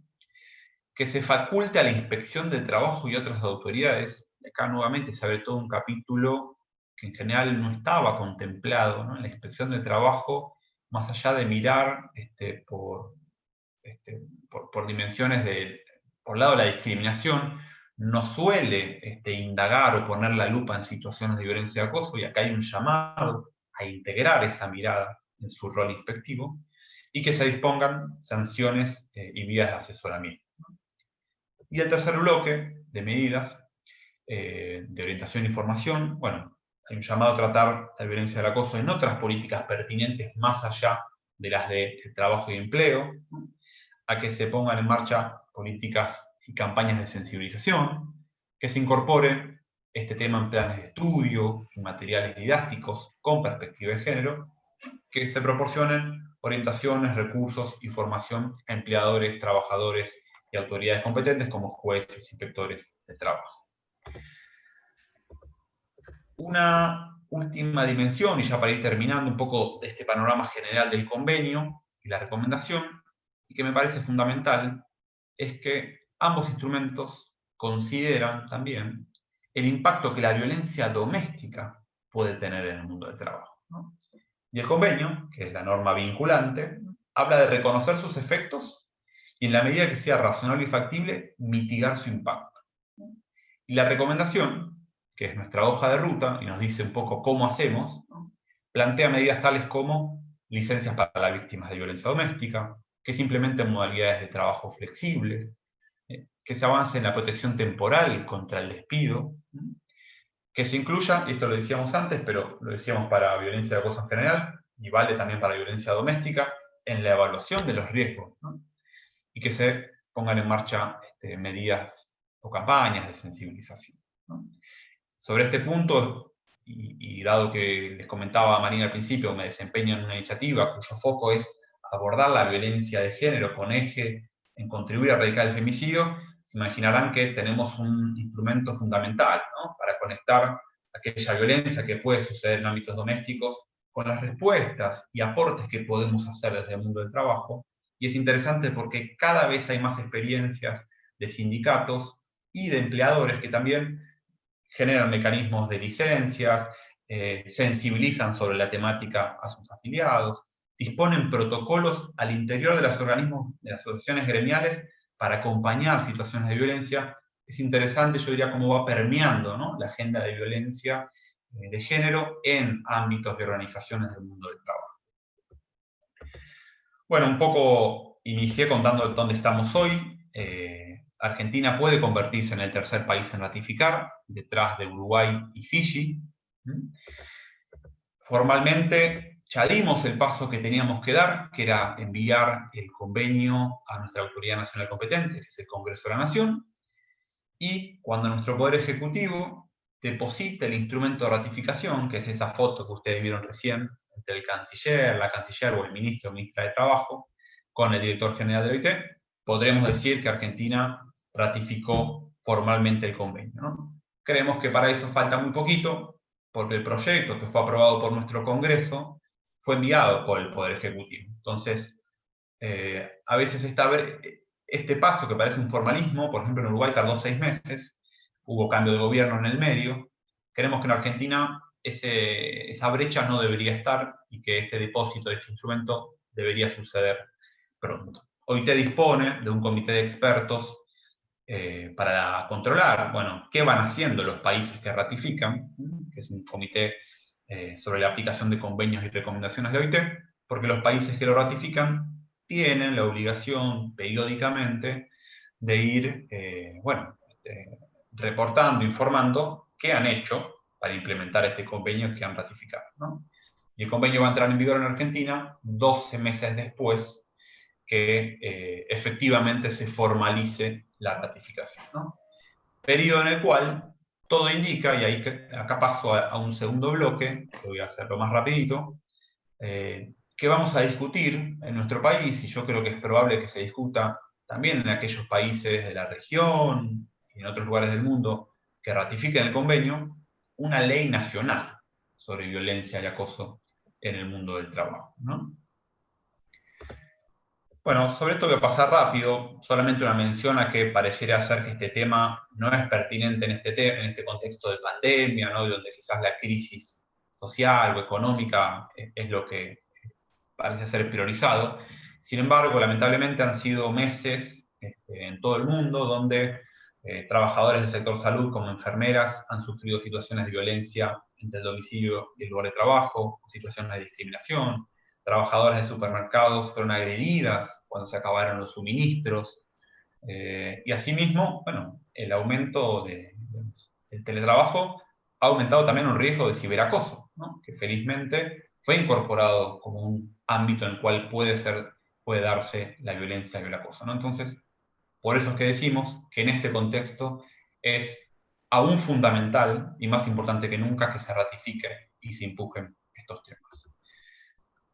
que se faculte a la inspección del trabajo y otras autoridades. Acá nuevamente se abre todo un capítulo que en general no estaba contemplado, ¿no?, en la inspección del trabajo, más allá de mirar por dimensiones por el lado de la discriminación, no suele indagar o poner la lupa en situaciones de violencia y acoso, y acá hay un llamado a integrar esa mirada en su rol inspectivo, y que se dispongan sanciones y vías de asesoramiento. Y el tercer bloque de medidas de orientación y formación, bueno, hay un llamado a tratar la violencia del acoso en otras políticas pertinentes más allá de las de trabajo y empleo, ¿no?, a que se pongan en marcha políticas y campañas de sensibilización, que se incorpore este tema en planes de estudio, en materiales didácticos con perspectiva de género, que se proporcionen orientaciones, recursos y formación a empleadores, trabajadores y autoridades competentes como jueces y inspectores de trabajo. Una última dimensión, y ya para ir terminando un poco de este panorama general del convenio y la recomendación, y que me parece fundamental, es que ambos instrumentos consideran también el impacto que la violencia doméstica puede tener en el mundo del trabajo, ¿no? Y el convenio, que es la norma vinculante, habla de reconocer sus efectos y, en la medida que sea razonable y factible, mitigar su impacto. Y la recomendación, que es nuestra hoja de ruta y nos dice un poco cómo hacemos, ¿no?, plantea medidas tales como licencias para las víctimas de violencia doméstica, que se implementen modalidades de trabajo flexibles, que se avance en la protección temporal contra el despido, ¿no?, que se incluya, y esto lo decíamos antes, pero lo decíamos para violencia de acoso en general, y vale también para violencia doméstica, en la evaluación de los riesgos, ¿no?, y que se pongan en marcha medidas o campañas de sensibilización, ¿no? Sobre este punto, y dado que les comentaba a Marina al principio, me desempeño en una iniciativa cuyo foco es abordar la violencia de género con eje en contribuir a erradicar el femicidio, se imaginarán que tenemos un instrumento fundamental, ¿no?, para conectar aquella violencia que puede suceder en ámbitos domésticos con las respuestas y aportes que podemos hacer desde el mundo del trabajo. Y es interesante porque cada vez hay más experiencias de sindicatos y de empleadores que también generan mecanismos de licencias, sensibilizan sobre la temática a sus afiliados, disponen protocolos al interior de los organismos, de las asociaciones gremiales, para acompañar situaciones de violencia. Es interesante, yo diría, cómo va permeando, ¿no?, la agenda de violencia de género en ámbitos de organizaciones del mundo del trabajo. Bueno, un poco inicié contando dónde estamos hoy. Argentina puede convertirse en el tercer país en ratificar, detrás de Uruguay y Fiji. Formalmente ya dimos el paso que teníamos que dar, que era enviar el convenio a nuestra autoridad nacional competente, que es el Congreso de la Nación, y cuando nuestro Poder Ejecutivo deposite el instrumento de ratificación, que es esa foto que ustedes vieron recién, entre el canciller, la canciller o el ministro o ministra de Trabajo, con el director general de la OIT, podremos decir que Argentina ratificó formalmente el convenio, ¿no? Creemos que para eso falta muy poquito, porque el proyecto que fue aprobado por nuestro Congreso fue enviado por el Poder Ejecutivo. Entonces, a veces este paso que parece un formalismo, por ejemplo en Uruguay tardó 6 meses, hubo cambio de gobierno en el medio. Creemos que en Argentina esa brecha no debería estar y que este depósito de este instrumento debería suceder pronto. OIT dispone de un comité de expertos para controlar, bueno, qué van haciendo los países que ratifican, que es un comité sobre la aplicación de convenios y recomendaciones de la OIT, porque los países que lo ratifican tienen la obligación periódicamente de ir, reportando, informando qué han hecho para implementar este convenio que han ratificado, ¿no? Y el convenio va a entrar en vigor en Argentina 12 meses después que efectivamente se formalice la ratificación, ¿no? Periodo en el cual todo indica, y acá paso a un segundo bloque, que voy a hacerlo más rapidito, que vamos a discutir en nuestro país, y yo creo que es probable que se discuta también en aquellos países de la región y en otros lugares del mundo que ratifiquen el convenio, una ley nacional sobre violencia y acoso en el mundo del trabajo, ¿no? Bueno, sobre esto voy a pasar rápido, solamente una mención a que pareciera ser que este tema no es pertinente en este contexto de pandemia, ¿no? Donde quizás la crisis social o económica es lo que parece ser priorizado. Sin embargo, lamentablemente han sido meses en todo el mundo donde trabajadores del sector salud como enfermeras han sufrido situaciones de violencia entre el domicilio y el lugar de trabajo, situaciones de discriminación. Trabajadoras de supermercados fueron agredidas cuando se acabaron los suministros. Y asimismo, bueno, el aumento del teletrabajo ha aumentado también un riesgo de ciberacoso, ¿no? Que felizmente fue incorporado como un ámbito en el cual puede darse la violencia y el acoso, ¿no? Entonces, por eso es que decimos que en este contexto es aún fundamental y más importante que nunca que se ratifique y se empujen estos temas.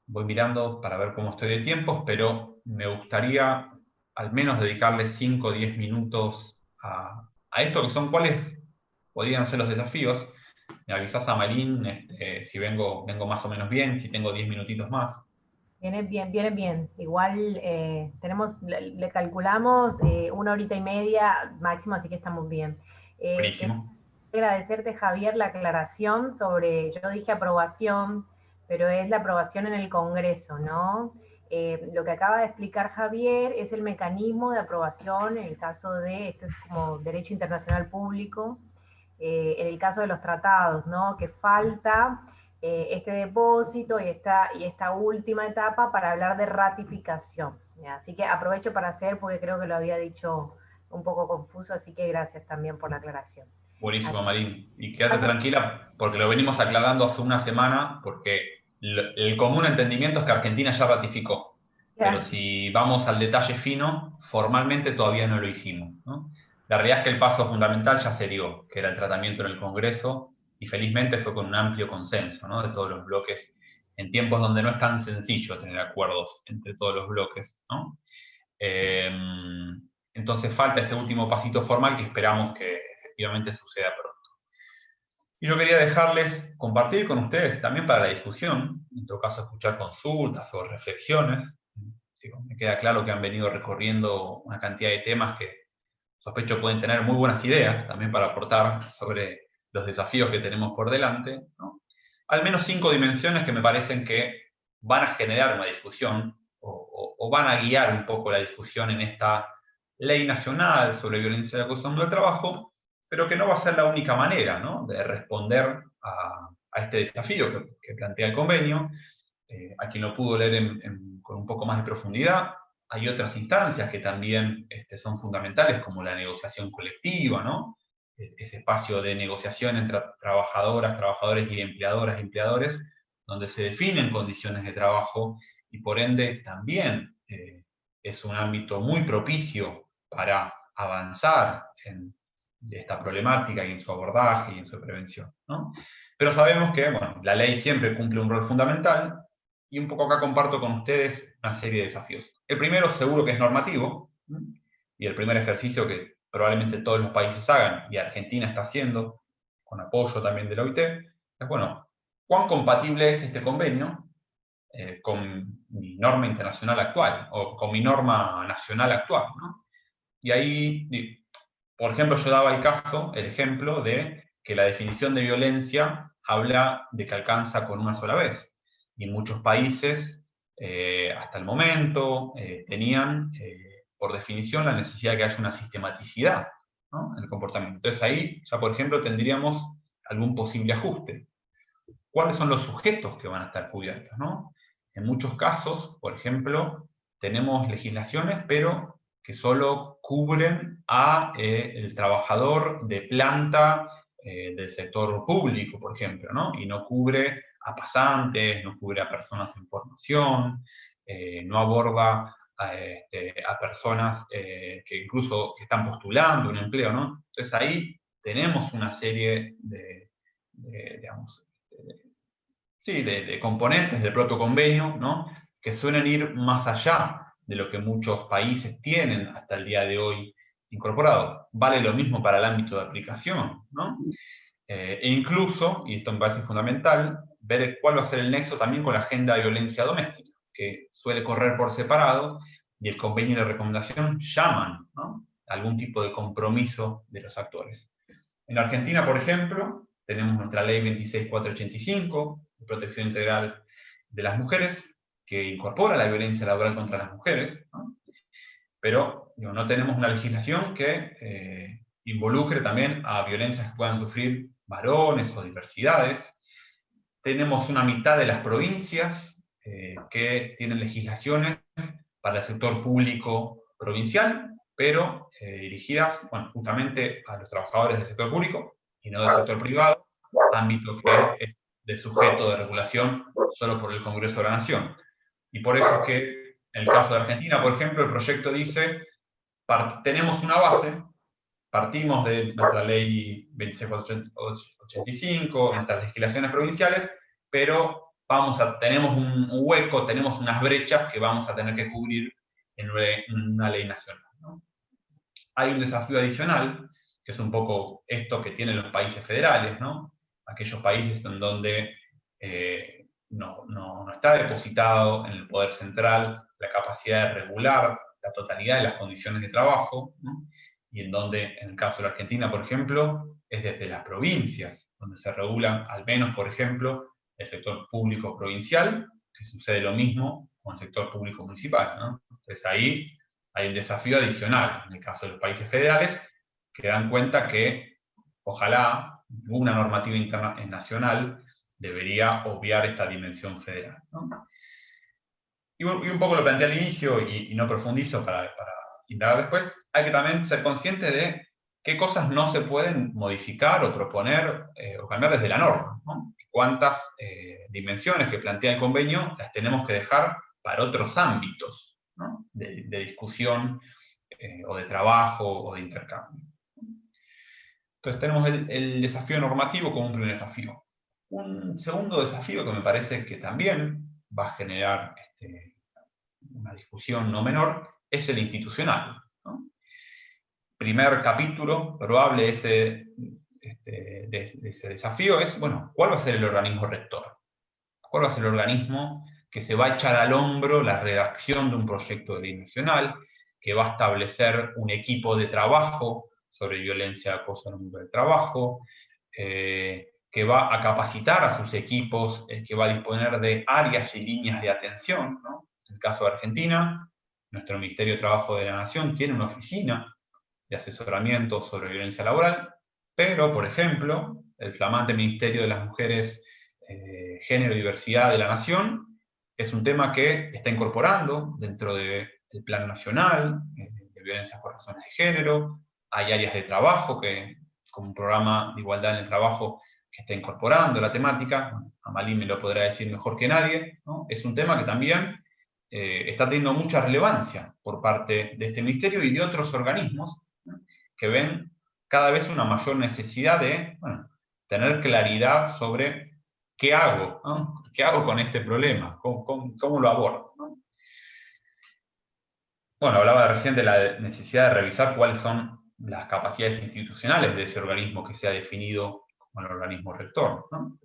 Voy mirando para ver cómo estoy de tiempos, pero me gustaría al menos dedicarle 5 o 10 minutos a esto, que son cuáles podrían ser los desafíos. Me avisás, Amalín, si vengo más o menos bien, si tengo 10 minutitos más. Viene bien, viene bien. Igual le calculamos 1 horita y media máximo, así que estamos bien. Buenísimo. Agradecerte, Javier, la aclaración sobre, yo dije aprobación, pero es la aprobación en el Congreso, ¿no? Lo que acaba de explicar Javier es el mecanismo de aprobación en el caso de, esto es como derecho internacional público, en el caso de los tratados, ¿no? Que falta este depósito y esta última etapa para hablar de ratificación. ¿Ya? Así que aprovecho para hacer, porque creo que lo había dicho un poco confuso, así que gracias también por la aclaración. Buenísimo, Marín. Y quédate tranquila, porque lo venimos aclarando hace una semana, porque el común entendimiento es que Argentina ya ratificó. Pero si vamos al detalle fino, formalmente todavía no lo hicimos, ¿no? La realidad es que el paso fundamental ya se dio, que era el tratamiento en el Congreso, y felizmente fue con un amplio consenso, ¿no? De todos los bloques, en tiempos donde no es tan sencillo tener acuerdos entre todos los bloques, ¿no? Entonces falta este último pasito formal que esperamos que efectivamente suceda pronto. Y yo quería dejarles compartir con ustedes también para la discusión, en todo caso escuchar consultas o reflexiones. Me queda claro que han venido recorriendo una cantidad de temas que sospecho pueden tener muy buenas ideas también para aportar sobre los desafíos que tenemos por delante, ¿no? Al menos 5 dimensiones que me parecen que van a generar una discusión o van a guiar un poco la discusión en esta ley nacional sobre violencia y acoso en el trabajo, pero que no va a ser la única manera, ¿no?, de responder a este desafío que plantea el convenio. A quien lo pudo leer con un poco más de profundidad, hay otras instancias que también son fundamentales, como la negociación colectiva, ¿no? Ese espacio de negociación entre trabajadoras, trabajadores y empleadoras, empleadores, donde se definen condiciones de trabajo y por ende también es un ámbito muy propicio para avanzar en esta problemática y en su abordaje y en su prevención, ¿no? Pero sabemos que, bueno, la ley siempre cumple un rol fundamental y un poco acá comparto con ustedes una serie de desafíos. El primero seguro que es normativo, y el primer ejercicio que probablemente todos los países hagan, y Argentina está haciendo, con apoyo también de la OIT, es, bueno, ¿cuán compatible es este convenio con mi norma internacional actual, o con mi norma nacional actual, ¿no? Y ahí, por ejemplo, yo daba el ejemplo de que la definición de violencia habla de que alcanza con una sola vez. Y muchos países, hasta el momento, tenían por definición, la necesidad de que haya una sistematicidad, ¿no?, en el comportamiento. Entonces ahí ya, por ejemplo, tendríamos algún posible ajuste. ¿Cuáles son los sujetos que van a estar cubiertos, ¿no? En muchos casos, por ejemplo, tenemos legislaciones, pero que solo cubren a el trabajador de planta del sector público, por ejemplo, ¿no? Y no cubre a pasantes, no cubre a personas en formación, no aborda a personas que incluso están postulando un empleo, ¿no? Entonces ahí tenemos una serie digamos, de componentes del propio convenio, ¿no?, que suelen ir más allá de lo que muchos países tienen hasta el día de hoy incorporado. Vale lo mismo para el ámbito de aplicación, ¿no? E incluso, y esto me parece fundamental, ver cuál va a ser el nexo también con la agenda de violencia doméstica, que suele correr por separado, y el convenio de recomendación llaman, ¿no?, a algún tipo de compromiso de los actores. En Argentina, por ejemplo, tenemos nuestra ley 26485, de protección integral de las mujeres, que incorpora la violencia laboral contra las mujeres, ¿no? Pero no tenemos una legislación que involucre también a violencias que puedan sufrir varones o diversidades. Tenemos una mitad de las provincias que tienen legislaciones para el sector público provincial, pero dirigidas, bueno, justamente a los trabajadores del sector público y no del sector privado, ámbito que es de sujeto de regulación solo por el Congreso de la Nación. Y por eso es que, en el caso de Argentina, por ejemplo, el proyecto dice, tenemos una base, partimos de nuestra ley 26485, nuestras legislaciones provinciales, pero tenemos un hueco, tenemos unas brechas que vamos a tener que cubrir en una ley nacional, ¿no? Hay un desafío adicional, que es un poco esto que tienen los países federales, ¿no? Aquellos países en donde no está depositado en el poder central la capacidad de regular la totalidad de las condiciones de trabajo, ¿no?, y en donde, en el caso de la Argentina, por ejemplo, es desde las provincias, donde se regulan, al menos, por ejemplo, el sector público provincial, que sucede lo mismo con el sector público municipal, ¿no? Entonces ahí hay un desafío adicional, en el caso de los países federales, que dan cuenta que, ojalá, una normativa internacional debería obviar esta dimensión federal, ¿no? Y un poco lo planteé al inicio y no profundizo para indagar después, hay que también ser consciente de qué cosas no se pueden modificar o proponer o cambiar desde la norma, ¿no? Cuántas dimensiones que plantea el convenio las tenemos que dejar para otros ámbitos, ¿no?, de discusión o de trabajo o de intercambio. Entonces tenemos el desafío normativo como un primer desafío. Un segundo desafío que me parece que también va a generar una discusión no menor es el institucional, ¿no? Primer capítulo probable de ese desafío es, bueno, ¿cuál va a ser el organismo rector? ¿Cuál va a ser el organismo que se va a echar al hombro la redacción de un proyecto de ley nacional, que va a establecer un equipo de trabajo sobre violencia y acoso en el mundo del trabajo, que va a capacitar a sus equipos, que va a disponer de áreas y líneas de atención, ¿no? En el caso de Argentina, nuestro Ministerio de Trabajo de la Nación tiene una oficina de asesoramiento sobre violencia laboral, pero, por ejemplo, el flamante Ministerio de las Mujeres, Género y Diversidad de la Nación es un tema que está incorporando dentro del Plan Nacional de Violencia por Razones de Género. Hay áreas de trabajo como un programa de igualdad en el trabajo que está incorporando la temática. Amalí me lo podrá decir mejor que nadie, ¿no? Es un tema que también está teniendo mucha relevancia por parte de este ministerio y de otros organismos, ¿no?, que ven cada vez una mayor necesidad de, bueno, tener claridad sobre qué hago, ¿no? ¿Qué hago con este problema? ¿Cómo lo abordo, ¿no? Bueno, hablaba recién de la necesidad de revisar cuáles son las capacidades institucionales de ese organismo que se ha definido como el organismo rector, ¿no?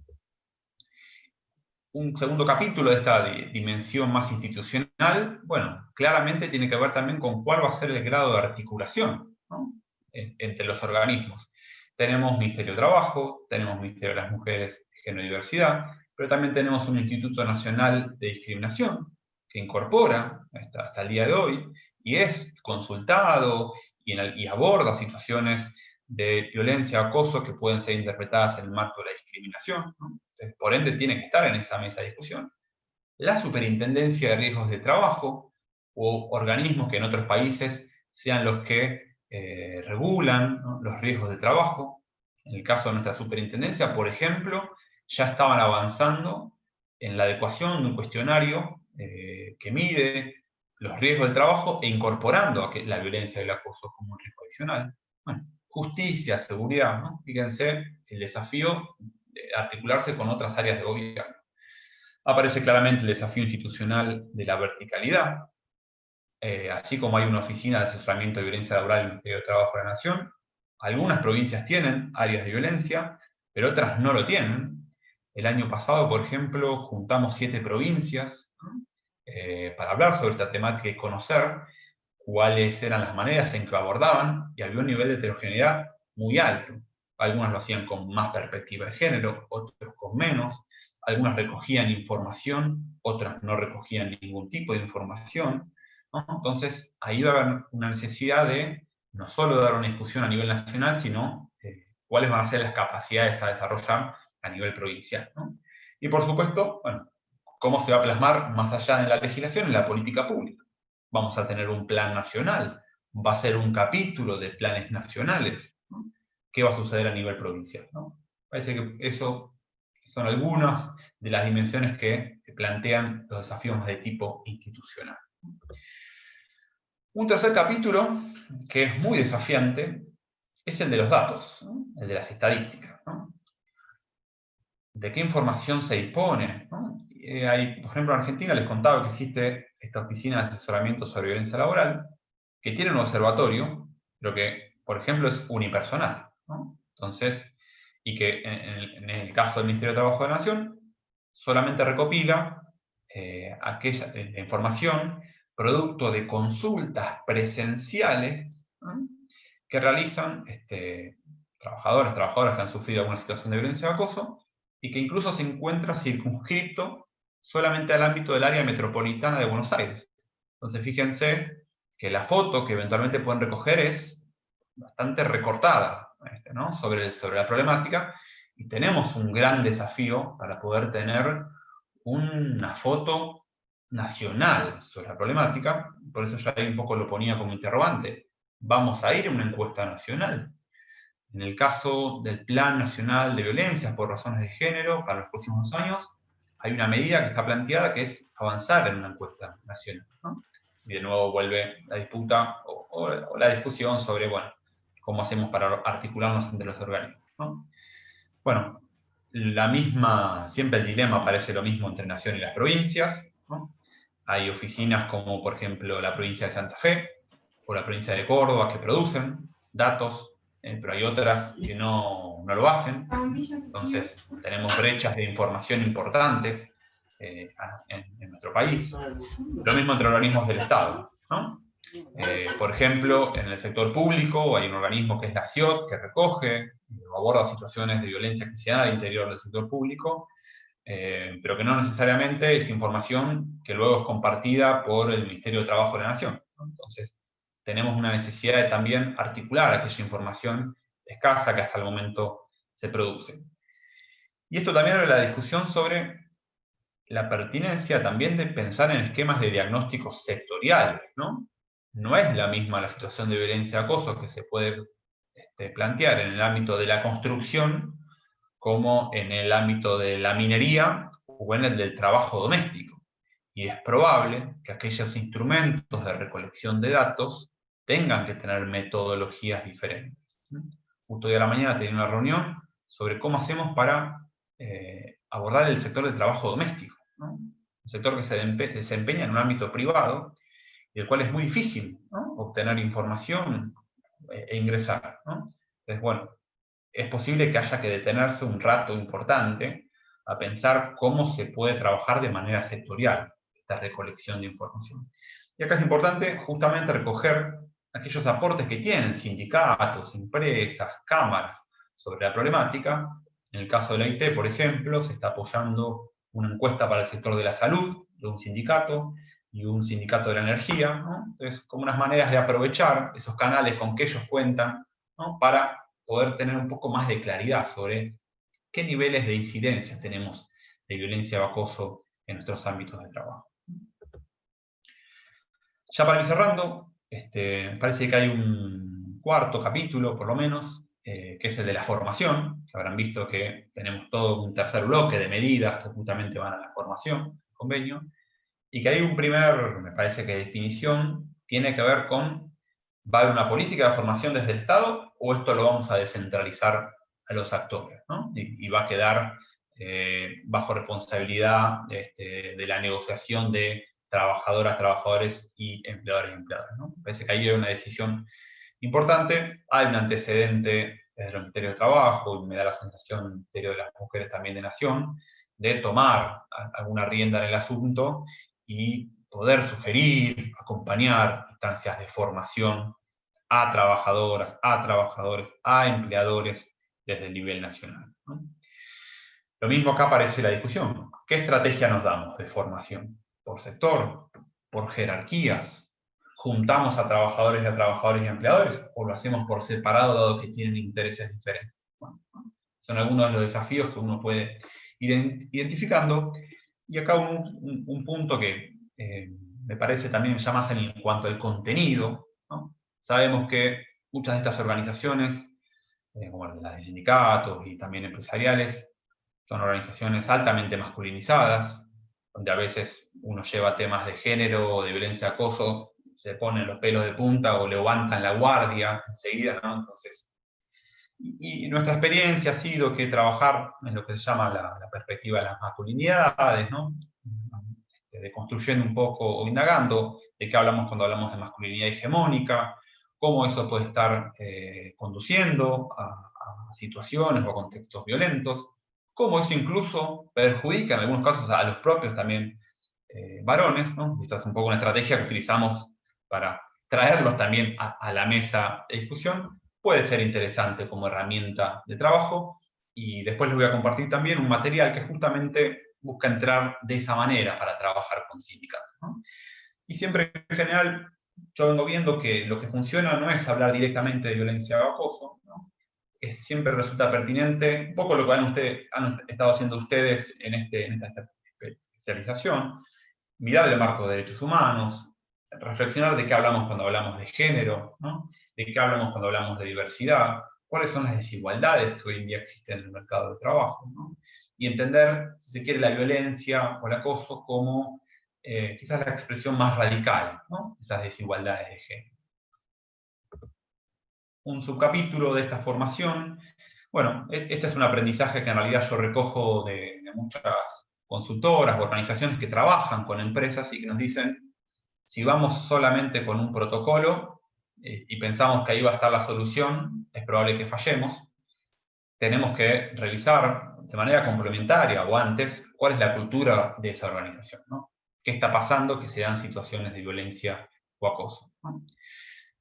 Un segundo capítulo de esta dimensión más institucional, bueno, claramente tiene que ver también con cuál va a ser el grado de articulación, ¿no?, entre los organismos. Tenemos Ministerio de Trabajo, tenemos Ministerio de las Mujeres, Género y Diversidad, pero también tenemos un Instituto Nacional de Discriminación, que incorpora hasta el día de hoy, y es consultado y aborda situaciones de violencia o acoso que pueden ser interpretadas en el marco de la discriminación, ¿no? Entonces, por ende, tiene que estar en esa mesa de discusión. La Superintendencia de Riesgos de Trabajo, u organismos que en otros países sean los que regulan, ¿no?, los riesgos de trabajo. En el caso de nuestra superintendencia, por ejemplo, ya estaban avanzando en la adecuación de un cuestionario que mide los riesgos de trabajo e incorporando la violencia y el acoso como un riesgo adicional. Bueno, justicia, seguridad, ¿no? Fíjense el desafío de articularse con otras áreas de gobierno. Aparece claramente el desafío institucional de la verticalidad, así como hay una oficina de asesoramiento de violencia laboral en el Ministerio de Trabajo de la Nación. Algunas provincias tienen áreas de violencia, pero otras no lo tienen. El año pasado, por ejemplo, juntamos 7 provincias, ¿no?, para hablar sobre esta temática y conocer cuáles eran las maneras en que lo abordaban, y había un nivel de heterogeneidad muy alto. Algunas lo hacían con más perspectiva de género, otros con menos. Algunas recogían información, otras no recogían ningún tipo de información, ¿no? Entonces, ahí va a haber una necesidad de no solo dar una discusión a nivel nacional, sino cuáles van a ser las capacidades a desarrollar a nivel provincial, ¿no? Y por supuesto, bueno, cómo se va a plasmar más allá de la legislación en la política pública. Vamos a tener un plan nacional, va a ser un capítulo de planes nacionales, ¿no? ¿Qué va a suceder a nivel provincial, ¿no? Parece que eso son algunas de las dimensiones que plantean los desafíos más de tipo institucional. Un tercer capítulo, que es muy desafiante, es el de los datos, ¿no?, el de las estadísticas, ¿no? ¿De qué información se dispone, ¿no? Por ejemplo, en Argentina les contaba que existe esta oficina de asesoramiento sobre violencia laboral, que tiene un observatorio, pero que, por ejemplo, es unipersonal, ¿no? Entonces, y que en el caso del Ministerio de Trabajo de la Nación, solamente recopila aquella información producto de consultas presenciales, ¿no?, que realizan trabajadoras que han sufrido alguna situación de violencia o acoso, y que incluso se encuentra circunscrito solamente al ámbito del área metropolitana de Buenos Aires. Entonces, fíjense que la foto que eventualmente pueden recoger es bastante recortada, ¿no?, sobre la problemática, y tenemos un gran desafío para poder tener una foto nacional sobre la problemática. Por eso yo ahí un poco lo ponía como interrogante. ¿Vamos a ir a una encuesta nacional? En el caso del Plan Nacional de Violencias por Razones de Género para los próximos años, hay una medida que está planteada que es avanzar en una encuesta nacional, ¿no? Y de nuevo vuelve la disputa o la discusión sobre, bueno, cómo hacemos para articularnos entre los organismos, ¿no? Bueno, siempre el dilema parece lo mismo entre Nación y las provincias, ¿no? Hay oficinas como, por ejemplo, la provincia de Santa Fe o la provincia de Córdoba que producen datos, pero hay otras que no lo hacen. Entonces, tenemos brechas de información importantes en nuestro país. Lo mismo entre organismos del Estado, ¿no? Por ejemplo, en el sector público hay un organismo que es la CIOT, que recoge o aborda situaciones de violencia que se dan al interior del sector público, pero que no necesariamente es información que luego es compartida por el Ministerio de Trabajo de la Nación, ¿no? Entonces, tenemos una necesidad de también articular aquella información escasa que hasta el momento se produce. Y esto también abre la discusión sobre la pertinencia también de pensar en esquemas de diagnósticos sectoriales, ¿no? No es la misma la situación de violencia y acoso que se puede plantear en el ámbito de la construcción como en el ámbito de la minería o en el del trabajo doméstico. Y es probable que aquellos instrumentos de recolección de datos tengan que tener metodologías diferentes. Justo hoy a la mañana tenía una reunión sobre cómo hacemos para abordar el sector del trabajo doméstico, ¿no? Un sector que se desempeña en un ámbito privado y del cual es muy difícil, ¿no?, obtener información e ingresar, ¿no? Entonces, bueno, es posible que haya que detenerse un rato importante a pensar cómo se puede trabajar de manera sectorial esta recolección de información. Y acá es importante justamente recoger aquellos aportes que tienen sindicatos, empresas, cámaras sobre la problemática. En el caso de la IT, por ejemplo, se está apoyando una encuesta para el sector de la salud de un sindicato, y un sindicato de la energía, ¿no? Entonces, como unas maneras de aprovechar esos canales con que ellos cuentan, ¿no? Para poder tener un poco más de claridad sobre qué niveles de incidencia tenemos de violencia o acoso en nuestros ámbitos de trabajo. Ya para ir cerrando, parece que hay un cuarto capítulo, por lo menos, que es el de la formación, que habrán visto que tenemos todo un tercer bloque de medidas que justamente van a la formación, convenio, y que hay un primer, me parece que definición, tiene que ver con, ¿va a haber una política de formación desde el Estado o esto lo vamos a descentralizar a los actores, ¿no? Y va a quedar bajo responsabilidad de la negociación de trabajadoras, trabajadores y empleadores, ¿no? Me parece que ahí hay una decisión importante. Hay un antecedente desde el Ministerio de Trabajo, y me da la sensación, el Ministerio de las Mujeres también de Nación, de tomar alguna rienda en el asunto y poder sugerir, acompañar instancias de formación a trabajadoras, a trabajadores, a empleadores desde el nivel nacional, ¿no? Lo mismo acá aparece la discusión. ¿Qué estrategia nos damos de formación? ¿Por sector? ¿Por jerarquías? ¿Juntamos a trabajadores y empleadores? ¿O lo hacemos por separado dado que tienen intereses diferentes? Bueno, son algunos de los desafíos que uno puede ir identificando. Y acá un punto que me parece también ya más en cuanto al contenido, ¿no? Sabemos que muchas de estas organizaciones, como las de sindicatos y también empresariales, son organizaciones altamente masculinizadas, donde a veces uno lleva temas de género o de violencia de acoso, se ponen los pelos de punta o levantan la guardia enseguida, ¿no? Entonces, y nuestra experiencia ha sido que trabajar en lo que se llama la perspectiva de las masculinidades, ¿no? Deconstruyendo un poco o indagando de qué hablamos cuando hablamos de masculinidad hegemónica, cómo eso puede estar conduciendo a situaciones o a contextos violentos, cómo eso incluso perjudica en algunos casos a los propios también varones, ¿no? Esta es un poco una estrategia que utilizamos para traerlos también a la mesa de discusión. Puede ser interesante como herramienta de trabajo, y después les voy a compartir también un material que justamente busca entrar de esa manera para trabajar con sindicatos, ¿no? Y siempre en general yo vengo viendo que lo que funciona no es hablar directamente de violencia o acoso, ¿no? Siempre resulta pertinente, un poco lo que han estado haciendo ustedes en esta especialización, mirar el marco de derechos humanos, reflexionar de qué hablamos cuando hablamos de género, ¿no? De qué hablamos cuando hablamos de diversidad, cuáles son las desigualdades que hoy en día existen en el mercado de trabajo, ¿no? Y entender, si se quiere, la violencia o el acoso como quizás la expresión más radical, ¿no? Esas desigualdades de género. Un subcapítulo de esta formación, bueno, este es un aprendizaje que en realidad yo recojo de muchas consultoras o organizaciones que trabajan con empresas y que nos dicen, si vamos solamente con un protocolo y pensamos que ahí va a estar la solución, es probable que fallemos. Tenemos que revisar de manera complementaria o antes cuál es la cultura de esa organización, ¿no? ¿Qué está pasando que se dan situaciones de violencia o acoso, ¿no?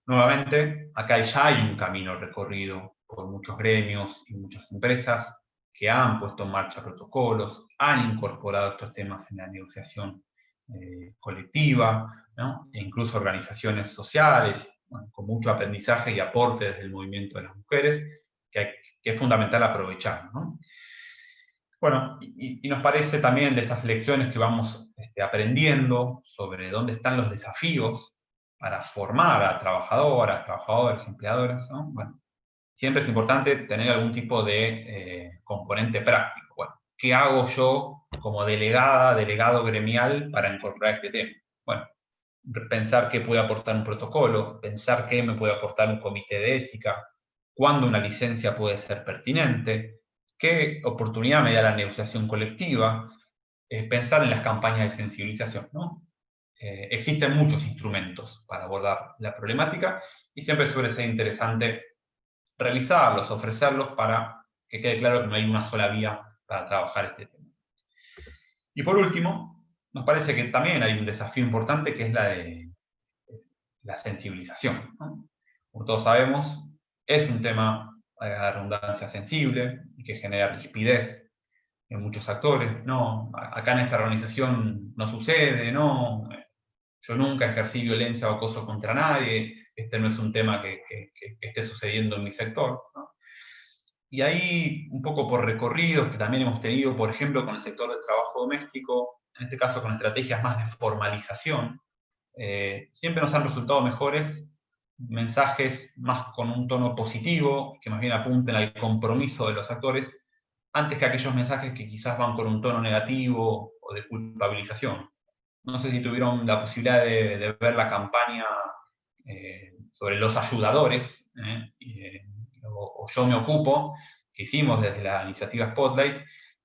Nuevamente, acá ya hay un camino recorrido por muchos gremios y muchas empresas que han puesto en marcha protocolos, han incorporado estos temas en la negociación colectiva, ¿no? E incluso organizaciones sociales, bueno, con mucho aprendizaje y aporte desde el movimiento de las mujeres, que es fundamental aprovechar, ¿no? Bueno, y nos parece también de estas lecciones que vamos aprendiendo sobre dónde están los desafíos para formar a trabajadoras, trabajadores, empleadores, ¿no? Bueno, siempre es importante tener algún tipo de componente práctico. Bueno, ¿qué hago yo como delegado gremial para incorporar este tema? Bueno, pensar qué puede aportar un protocolo, pensar qué me puede aportar un comité de ética, cuándo una licencia puede ser pertinente, qué oportunidad me da la negociación colectiva, pensar en las campañas de sensibilización, ¿no? Existen muchos instrumentos para abordar la problemática y siempre suele ser interesante revisarlos, ofrecerlos para que quede claro que no hay una sola vía para trabajar este tema. Y por último, nos parece que también hay un desafío importante que es la de la sensibilización, ¿no? Como todos sabemos, es un tema, a la redundancia, sensible y que genera rigidez en muchos actores. No, acá en esta organización no sucede, no, yo nunca ejercí violencia o acoso contra nadie, este no es un tema que esté sucediendo en mi sector, ¿no? Y ahí, un poco por recorridos que también hemos tenido, por ejemplo, con el sector del trabajo doméstico, en este caso con estrategias más de formalización, siempre nos han resultado mejores mensajes más con un tono positivo, que más bien apunten al compromiso de los actores, antes que aquellos mensajes que quizás van con un tono negativo o de culpabilización. No sé si tuvieron la posibilidad de ver la campaña sobre los ayudadores, o Yo Me Ocupo, que hicimos desde la iniciativa Spotlight,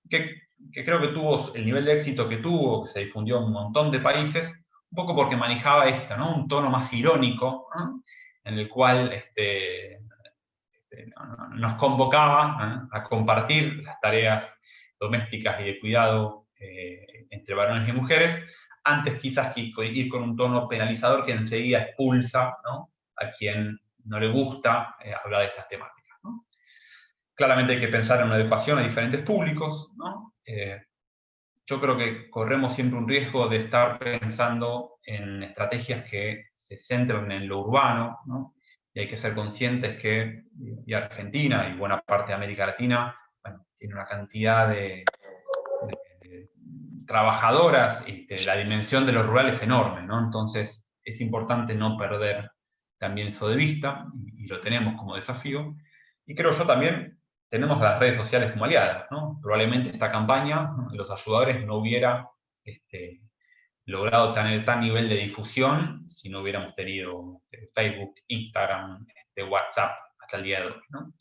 que creo que tuvo el nivel de éxito que tuvo, que se difundió en un montón de países, un poco porque manejaba esto, ¿no? Un tono más irónico, ¿no? En el cual nos convocaba a compartir las tareas domésticas y de cuidado entre varones y mujeres, antes quizás que ir con un tono penalizador que enseguida expulsa, ¿no?, a quien no le gusta hablar de estas temáticas, ¿no? Claramente hay que pensar en una adecuación a diferentes públicos, ¿no? Yo creo que corremos siempre un riesgo de estar pensando en estrategias que se centran en lo urbano, ¿no? Y hay que ser conscientes que y Argentina y buena parte de América Latina, bueno, tiene una cantidad de trabajadoras, la dimensión de lo rural es enorme, ¿no? Entonces es importante no perder también eso de vista, y lo tenemos como desafío. Y creo yo también tenemos las redes sociales como aliadas, ¿no? Probablemente esta campaña, ¿no?, los ayudadores no hubiera logrado tener tal nivel de difusión si no hubiéramos tenido Facebook, Instagram, WhatsApp hasta el día de hoy, ¿no?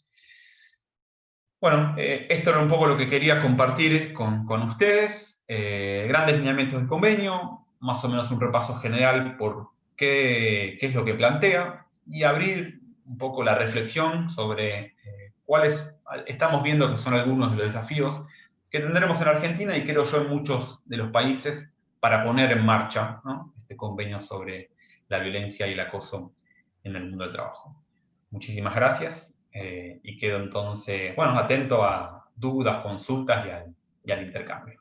Bueno, esto era un poco lo que quería compartir con ustedes. Grandes lineamientos del convenio, más o menos un repaso general por qué es lo que plantea, y abrir un poco la reflexión sobre cuáles estamos viendo que son algunos de los desafíos que tendremos en Argentina y creo yo en muchos de los países para poner en marcha, ¿no?, este convenio sobre la violencia y el acoso en el mundo del trabajo. Muchísimas gracias y quedo entonces, bueno, atento a dudas, consultas y al intercambio.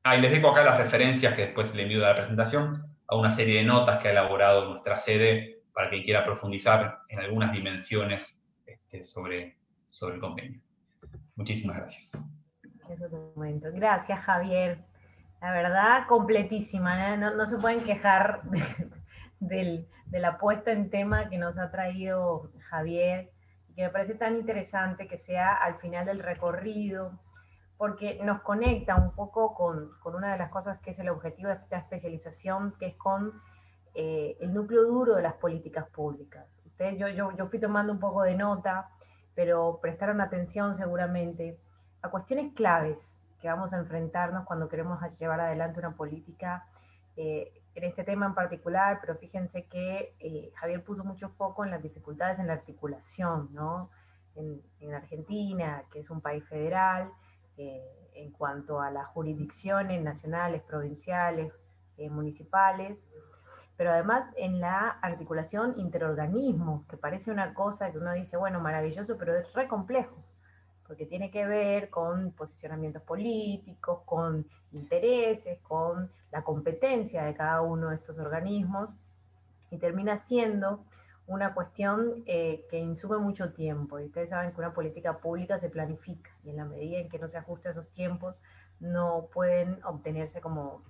Y les dejo acá las referencias que después le envío de la presentación a una serie de notas que ha elaborado nuestra sede para quien quiera profundizar en algunas dimensiones sobre el convenio. Muchísimas gracias. Eso te comento. Gracias, Javier. La verdad, completísima, ¿eh? No se pueden quejar de la puesta en tema que nos ha traído Javier, y que me parece tan interesante que sea al final del recorrido, porque nos conecta un poco con una de las cosas que es el objetivo de esta especialización, que es con el núcleo duro de las políticas públicas. Yo fui tomando un poco de nota, pero prestaron atención seguramente a cuestiones claves que vamos a enfrentarnos cuando queremos llevar adelante una política, en este tema en particular, pero fíjense que Javier puso mucho foco en las dificultades en la articulación, ¿no? En Argentina, que es un país federal, en cuanto a las jurisdicciones nacionales, provinciales, municipales, pero además en la articulación interorganismos, que parece una cosa que uno dice, bueno, maravilloso, pero es re complejo, porque tiene que ver con posicionamientos políticos, con intereses, con la competencia de cada uno de estos organismos, y termina siendo una cuestión que insume mucho tiempo. Y ustedes saben que una política pública se planifica, y en la medida en que no se ajuste a esos tiempos, no pueden obtenerse como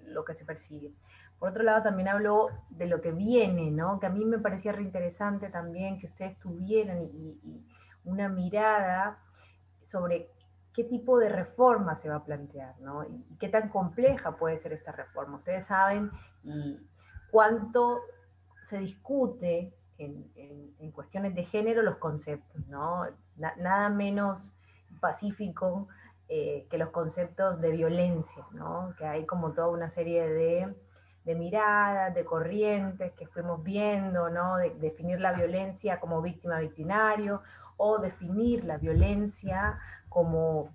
lo que se persigue. Por otro lado, también habló de lo que viene, ¿no? Que a mí me parecía reinteresante también que ustedes tuvieran y una mirada sobre qué tipo de reforma se va a plantear, ¿no? Y qué tan compleja puede ser esta reforma. Ustedes saben y cuánto se discute en cuestiones de género los conceptos, ¿no? Nada menos pacífico que los conceptos de violencia, ¿no? Que hay como toda una serie de miradas, de corrientes que fuimos viendo, ¿no? De definir la violencia como víctima-victimario, o definir la violencia como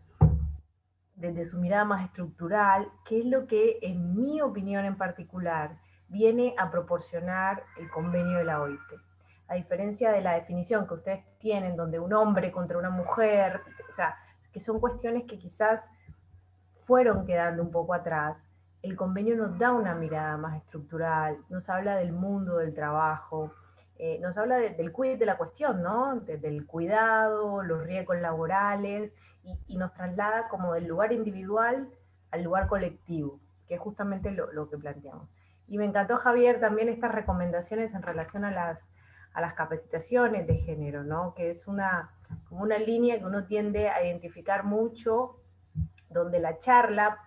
desde su mirada más estructural, que es lo que, en mi opinión en particular, viene a proporcionar el convenio de la OIT. A diferencia de la definición que ustedes tienen, donde un hombre contra una mujer, o sea, que son cuestiones que quizás fueron quedando un poco atrás, el convenio nos da una mirada más estructural, nos habla del mundo del trabajo, nos habla del quid de la cuestión, ¿no? Del cuidado, los riesgos laborales, y nos traslada como del lugar individual al lugar colectivo, que es justamente lo que planteamos. Y me encantó, Javier, también estas recomendaciones en relación a las capacitaciones de género, ¿no? Que es como una línea que uno tiende a identificar mucho, donde la charla,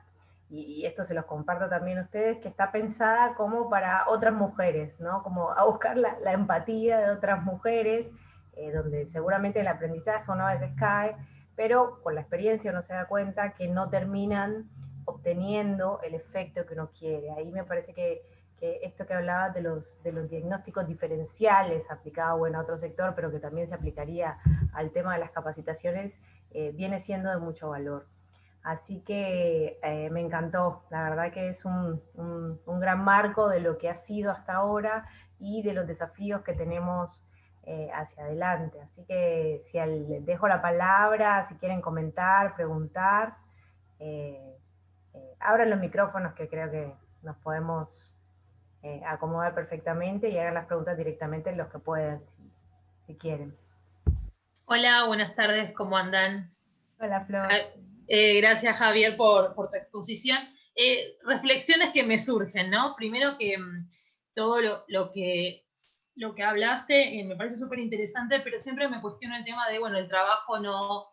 y esto se los comparto también a ustedes, que está pensada como para otras mujeres, ¿no? Como a buscar la empatía de otras mujeres, donde seguramente el aprendizaje uno a veces cae, pero con la experiencia uno se da cuenta que no terminan obteniendo el efecto que uno quiere. Ahí me parece que esto que hablabas de los diagnósticos diferenciales aplicados, bueno, a otro sector, pero que también se aplicaría al tema de las capacitaciones, viene siendo de mucho valor. Así que me encantó, la verdad que es un gran marco de lo que ha sido hasta ahora y de los desafíos que tenemos hacia adelante. Así que si les dejo la palabra, si quieren comentar, preguntar, abran los micrófonos, que creo que nos podemos acomodar perfectamente, y hagan las preguntas directamente los que puedan, si quieren. Hola, buenas tardes, ¿cómo andan? Hola, Flor. Gracias, Javier, por tu exposición. Reflexiones que me surgen, ¿no? Primero que todo lo que hablaste me parece súper interesante, pero siempre me cuestiono el tema de, bueno, el trabajo no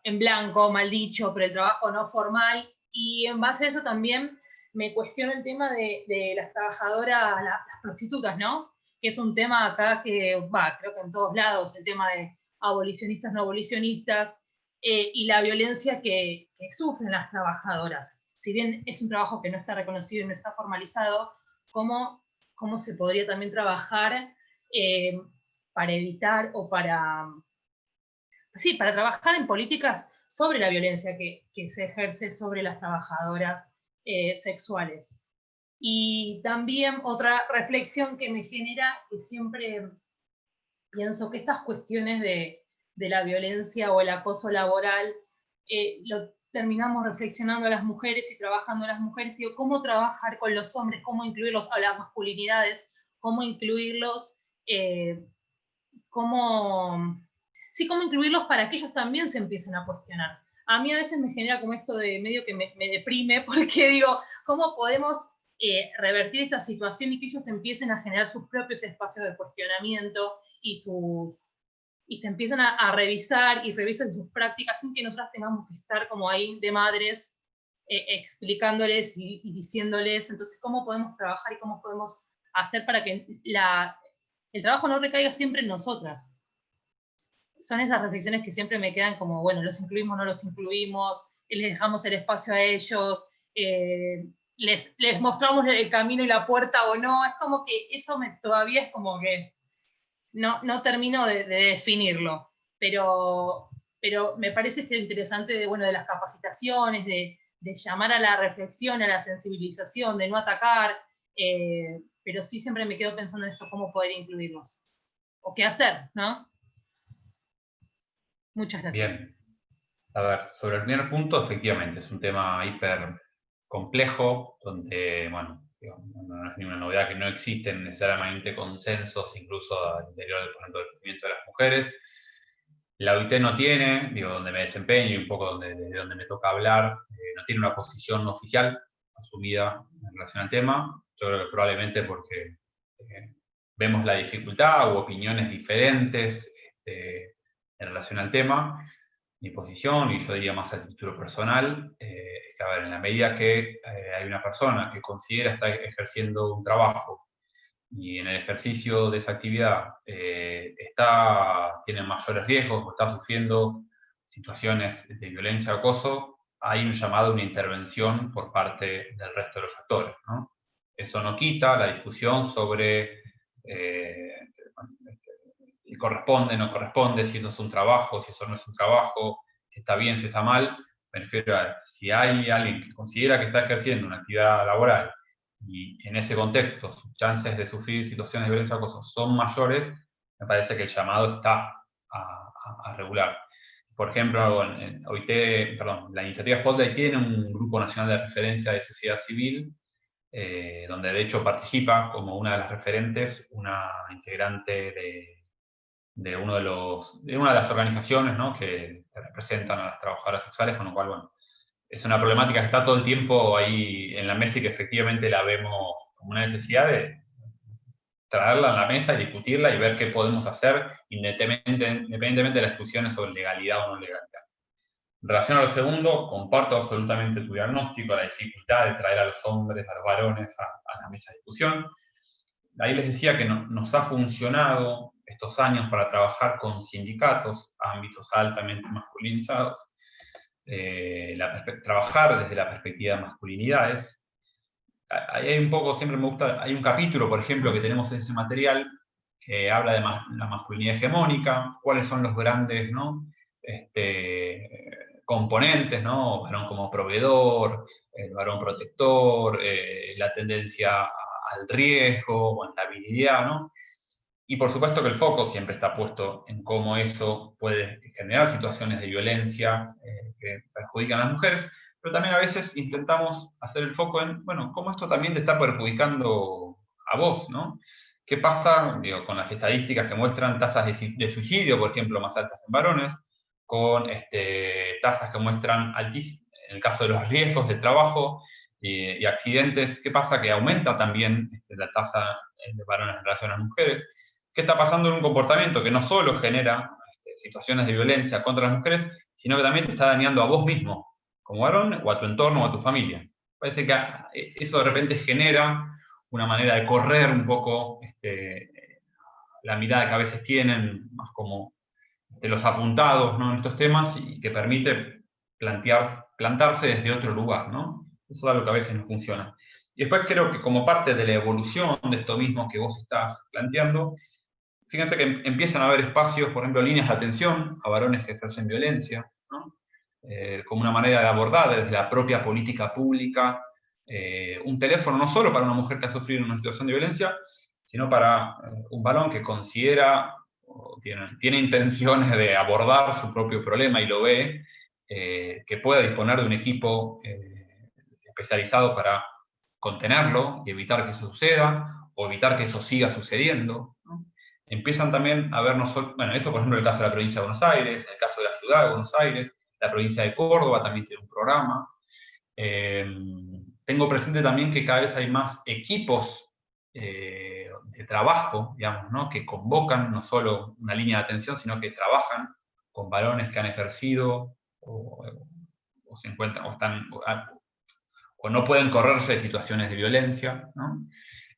en blanco, mal dicho, pero el trabajo no formal, y en base a eso también me cuestiono el tema de las trabajadoras, las prostitutas, ¿no? Que es un tema acá que, creo que en todos lados, el tema de abolicionistas, no abolicionistas, y la violencia que sufren las trabajadoras. Si bien es un trabajo que no está reconocido y no está formalizado, ¿cómo se podría también trabajar para evitar o para trabajar en políticas sobre la violencia que se ejerce sobre las trabajadoras sexuales? Y también otra reflexión que me genera, que siempre pienso que estas cuestiones de la violencia o el acoso laboral lo terminamos reflexionando a las mujeres y trabajando a las mujeres, y cómo trabajar con los hombres, cómo incluirlos a las masculinidades, cómo incluirlos, cómo incluirlos para que ellos también se empiecen a cuestionar. A mí a veces me genera como esto de medio que me deprime, porque digo, ¿cómo podemos revertir esta situación y que ellos empiecen a generar sus propios espacios de cuestionamiento y se empiezan a revisar y revisan sus prácticas sin que nosotras tengamos que estar como ahí de madres explicándoles y diciéndoles? Entonces, ¿cómo podemos trabajar y cómo podemos hacer para que el trabajo no recaiga siempre en nosotras? Son esas reflexiones que siempre me quedan como, bueno, ¿los incluimos, no los incluimos? ¿Les dejamos el espacio a ellos? ¿Les mostramos el camino y la puerta o no? Es como que eso todavía es como que no termino de definirlo, pero me parece interesante de las capacitaciones, de llamar a la reflexión, a la sensibilización, de no atacar, pero sí siempre me quedo pensando en esto, cómo poder incluirlos, o qué hacer, ¿no? Muchas gracias. Bien. A ver, sobre el primer punto, efectivamente, es un tema hiper complejo, donde, bueno, no es ninguna novedad que no existen necesariamente consensos, incluso al interior del movimiento de las mujeres. La OIT no tiene, donde me desempeño y un poco desde donde me toca hablar, no tiene una posición oficial asumida en relación al tema. Yo creo que probablemente porque vemos la dificultad u opiniones diferentes en relación al tema. Mi posición, y yo diría más a título personal, es que, a ver, en la medida que hay una persona que considera estar ejerciendo un trabajo y en el ejercicio de esa actividad tiene mayores riesgos o está sufriendo situaciones de violencia o acoso, hay un llamado a una intervención por parte del resto de los actores, ¿no? Eso no quita la discusión sobre si corresponde, no corresponde, si eso es un trabajo, si eso no es un trabajo, si está bien, si está mal. Me refiero a si hay alguien que considera que está ejerciendo una actividad laboral y en ese contexto sus chances de sufrir situaciones de violencia o acoso son mayores, me parece que el llamado está a regular. por ejemplo, OIT, la iniciativa Spotlight tiene un grupo nacional de referencia de sociedad civil, donde de hecho participa como una de las referentes una integrante de una de las organizaciones, ¿no?, que representan a las trabajadoras sexuales, con lo cual, bueno, es una problemática que está todo el tiempo ahí en la mesa y que efectivamente la vemos como una necesidad de traerla a la mesa y discutirla y ver qué podemos hacer independientemente de las discusiones sobre legalidad o no legalidad. En relación a lo segundo, comparto absolutamente tu diagnóstico, la dificultad de traer a los hombres, a los varones a la mesa de discusión. Ahí les decía que nos ha funcionado estos años para trabajar con sindicatos, ámbitos altamente masculinizados, trabajar desde la perspectiva de masculinidades. Hay un poco, siempre me gusta, hay un capítulo, por ejemplo, que tenemos en ese material que habla de la masculinidad hegemónica, cuáles son los grandes, ¿no?, componentes, ¿no? Varón como proveedor, el varón protector, la tendencia al riesgo o a la habilidad, ¿no? Y por supuesto que el foco siempre está puesto en cómo eso puede generar situaciones de violencia que perjudican a las mujeres, pero también a veces intentamos hacer el foco en, bueno, cómo esto también te está perjudicando a vos, ¿no? ¿Qué pasa, digo, con las estadísticas que muestran tasas de suicidio, por ejemplo, más altas en varones, con tasas que muestran altísimas, en el caso de los riesgos de trabajo y accidentes? ¿Qué pasa? Que aumenta también la tasa de varones en relación a las mujeres. ¿Qué está pasando en un comportamiento que no solo genera situaciones de violencia contra las mujeres, sino que también te está dañando a vos mismo, como varón, o a tu entorno, o a tu familia? Parece que eso de repente genera una manera de correr un poco la mirada que a veces tienen, más como de los apuntados, ¿no?, en estos temas, y que permite plantarse desde otro lugar, ¿no? Eso es algo que a veces no funciona. Y después creo que como parte de la evolución de esto mismo que vos estás planteando, fíjense que empiezan a haber espacios, por ejemplo, líneas de atención a varones que ejercen violencia, ¿no? Como una manera de abordar desde la propia política pública, un teléfono no solo para una mujer que ha sufrido una situación de violencia, sino para un varón que considera o tiene intenciones de abordar su propio problema y lo ve, que pueda disponer de un equipo especializado para contenerlo y evitar que eso suceda, o evitar que eso siga sucediendo, ¿no? Empiezan también a vernos, bueno, eso por ejemplo en el caso de la provincia de Buenos Aires, en el caso de la ciudad de Buenos Aires, la provincia de Córdoba también tiene un programa. Tengo presente también que cada vez hay más equipos de trabajo, digamos, ¿no?, que convocan no solo una línea de atención, sino que trabajan con varones que han ejercido o se encuentran, o no pueden correrse de situaciones de violencia, ¿no?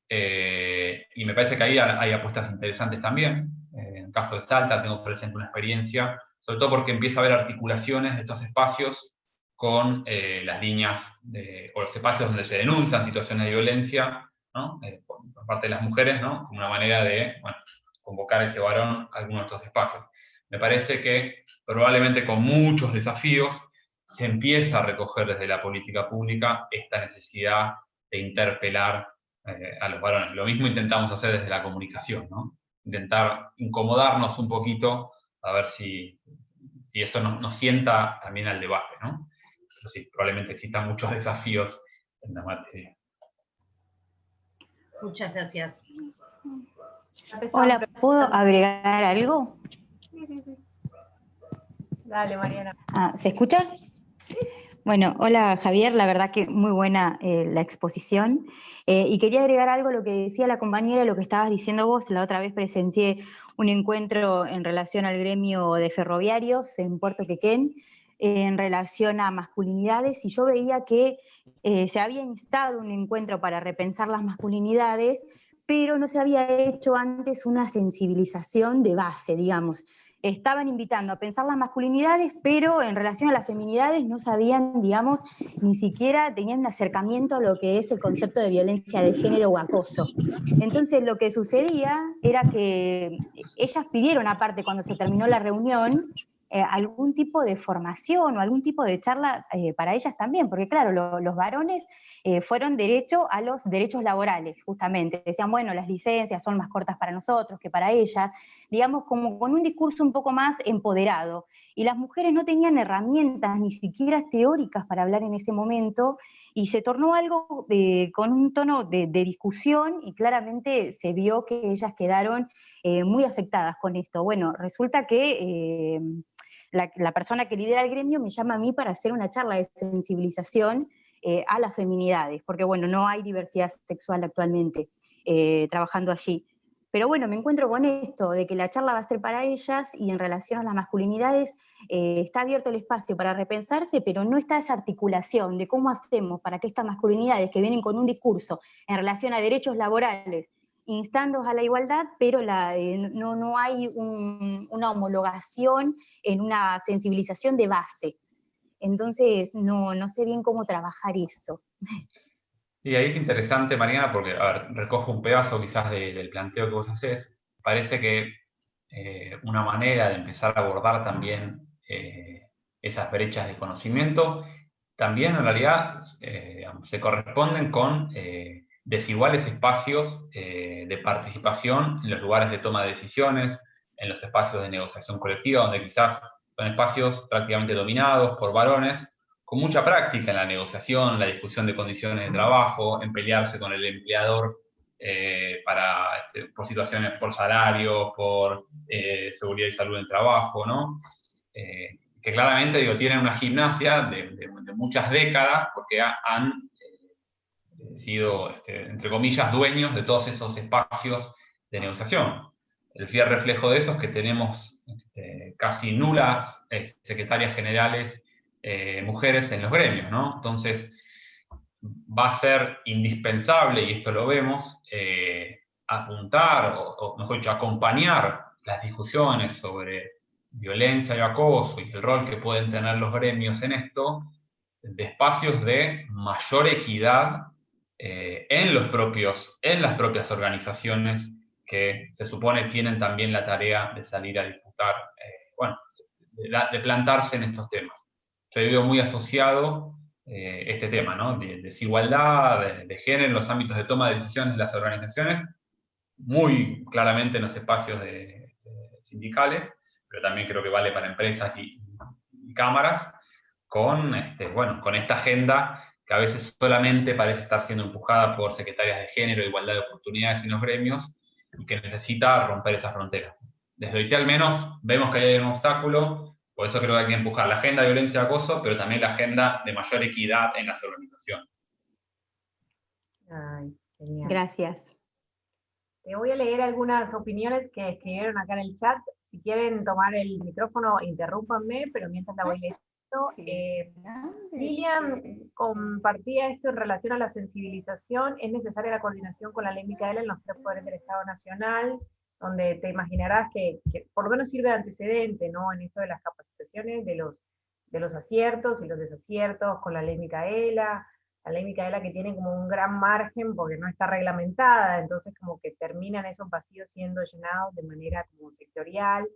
Y me parece que ahí hay apuestas interesantes también. En el caso de Salta tengo presente una experiencia, sobre todo porque empieza a haber articulaciones de estos espacios con las líneas o los espacios donde se denuncian situaciones de violencia, ¿no?, por parte de las mujeres, ¿no?, como una manera de, bueno, convocar a ese varón a alguno de estos espacios. Me parece que probablemente con muchos desafíos se empieza a recoger desde la política pública esta necesidad de interpelar a los varones. Lo mismo intentamos hacer desde la comunicación, ¿no? Intentar incomodarnos un poquito a ver si eso nos sienta también al debate, ¿no? Pero sí, probablemente existan muchos desafíos en la materia. Muchas gracias. Hola, ¿puedo agregar algo? Sí. Dale, Mariana. ¿Se escucha? Bueno, hola Javier, la verdad que muy buena la exposición. Y quería agregar algo a lo que decía la compañera, lo que estabas diciendo vos. La otra vez presencié un encuentro en relación al gremio de ferroviarios en Puerto Quequén, en relación a masculinidades, y yo veía que se había instado un encuentro para repensar las masculinidades, pero no se había hecho antes una sensibilización de base, digamos. Estaban invitando a pensar las masculinidades, pero en relación a las feminidades no sabían, digamos, ni siquiera tenían un acercamiento a lo que es el concepto de violencia de género o acoso. Entonces lo que sucedía era que ellas pidieron, aparte cuando se terminó la reunión, algún tipo de formación o algún tipo de charla para ellas también, porque claro, los varones fueron derecho a los derechos laborales, justamente. Decían, bueno, las licencias son más cortas para nosotros que para ellas, digamos, como con un discurso un poco más empoderado. Y las mujeres no tenían herramientas ni siquiera teóricas para hablar en ese momento, y se tornó algo con un tono de discusión, y claramente se vio que ellas quedaron muy afectadas con esto. Bueno, resulta que la persona que lidera el gremio me llama a mí para hacer una charla de sensibilización a las feminidades, porque bueno, no hay diversidad sexual actualmente trabajando allí. Pero bueno, me encuentro con esto, de que la charla va a ser para ellas, y en relación a las masculinidades está abierto el espacio para repensarse, pero no está esa articulación de cómo hacemos para que estas masculinidades que vienen con un discurso en relación a derechos laborales, instando a la igualdad, pero no hay una homologación en una sensibilización de base. Entonces, no sé bien cómo trabajar eso. Y ahí es interesante, Mariana, porque, a ver, recojo un pedazo quizás del planteo que vos hacés. Parece que una manera de empezar a abordar también esas brechas de conocimiento, también en realidad se corresponden con desiguales espacios de participación en los lugares de toma de decisiones, en los espacios de negociación colectiva, donde quizás son espacios prácticamente dominados por varones, con mucha práctica en la negociación, la discusión de condiciones de trabajo, en pelearse con el empleador por situaciones, por salarios, por seguridad y salud en el trabajo, ¿no? Que claramente, digo, tienen una gimnasia de muchas décadas, porque han sido, entre comillas, dueños de todos esos espacios de negociación. El fiel reflejo de eso es que tenemos casi nulas secretarias generales mujeres en los gremios, ¿no? Entonces, va a ser indispensable, y esto lo vemos, apuntar, o mejor dicho, acompañar las discusiones sobre violencia y acoso y el rol que pueden tener los gremios en esto, de espacios de mayor equidad en las propias organizaciones que se supone tienen también la tarea de salir a disputar, bueno, de plantarse en estos temas. Yo veo muy asociado este tema, ¿no? De desigualdad, de género en los ámbitos de toma de decisiones de las organizaciones, muy claramente en los espacios sindicales, pero también creo que vale para empresas y cámaras, con esta agenda que a veces solamente parece estar siendo empujada por secretarias de género e igualdad de oportunidades en los gremios, y que necesita romper esas fronteras. Desde OIT al menos vemos que hay un obstáculo, por eso creo que hay que empujar la agenda de violencia y acoso, pero también la agenda de mayor equidad en las organizaciones. Ay, genial. Gracias. Te voy a leer algunas opiniones que escribieron acá en el chat. Si quieren tomar el micrófono, interrúmpanme, pero mientras la voy leyendo. Lilian compartía esto en relación a la sensibilización. Es necesaria la coordinación con la ley Micaela en los 3 poderes del Estado Nacional, donde te imaginarás que por lo menos sirve de antecedente, ¿no? En esto de las capacitaciones, de los aciertos y los desaciertos con la ley Micaela. La ley Micaela que tiene como un gran margen porque no está reglamentada, entonces como que terminan esos vacíos siendo llenados de manera como sectorial.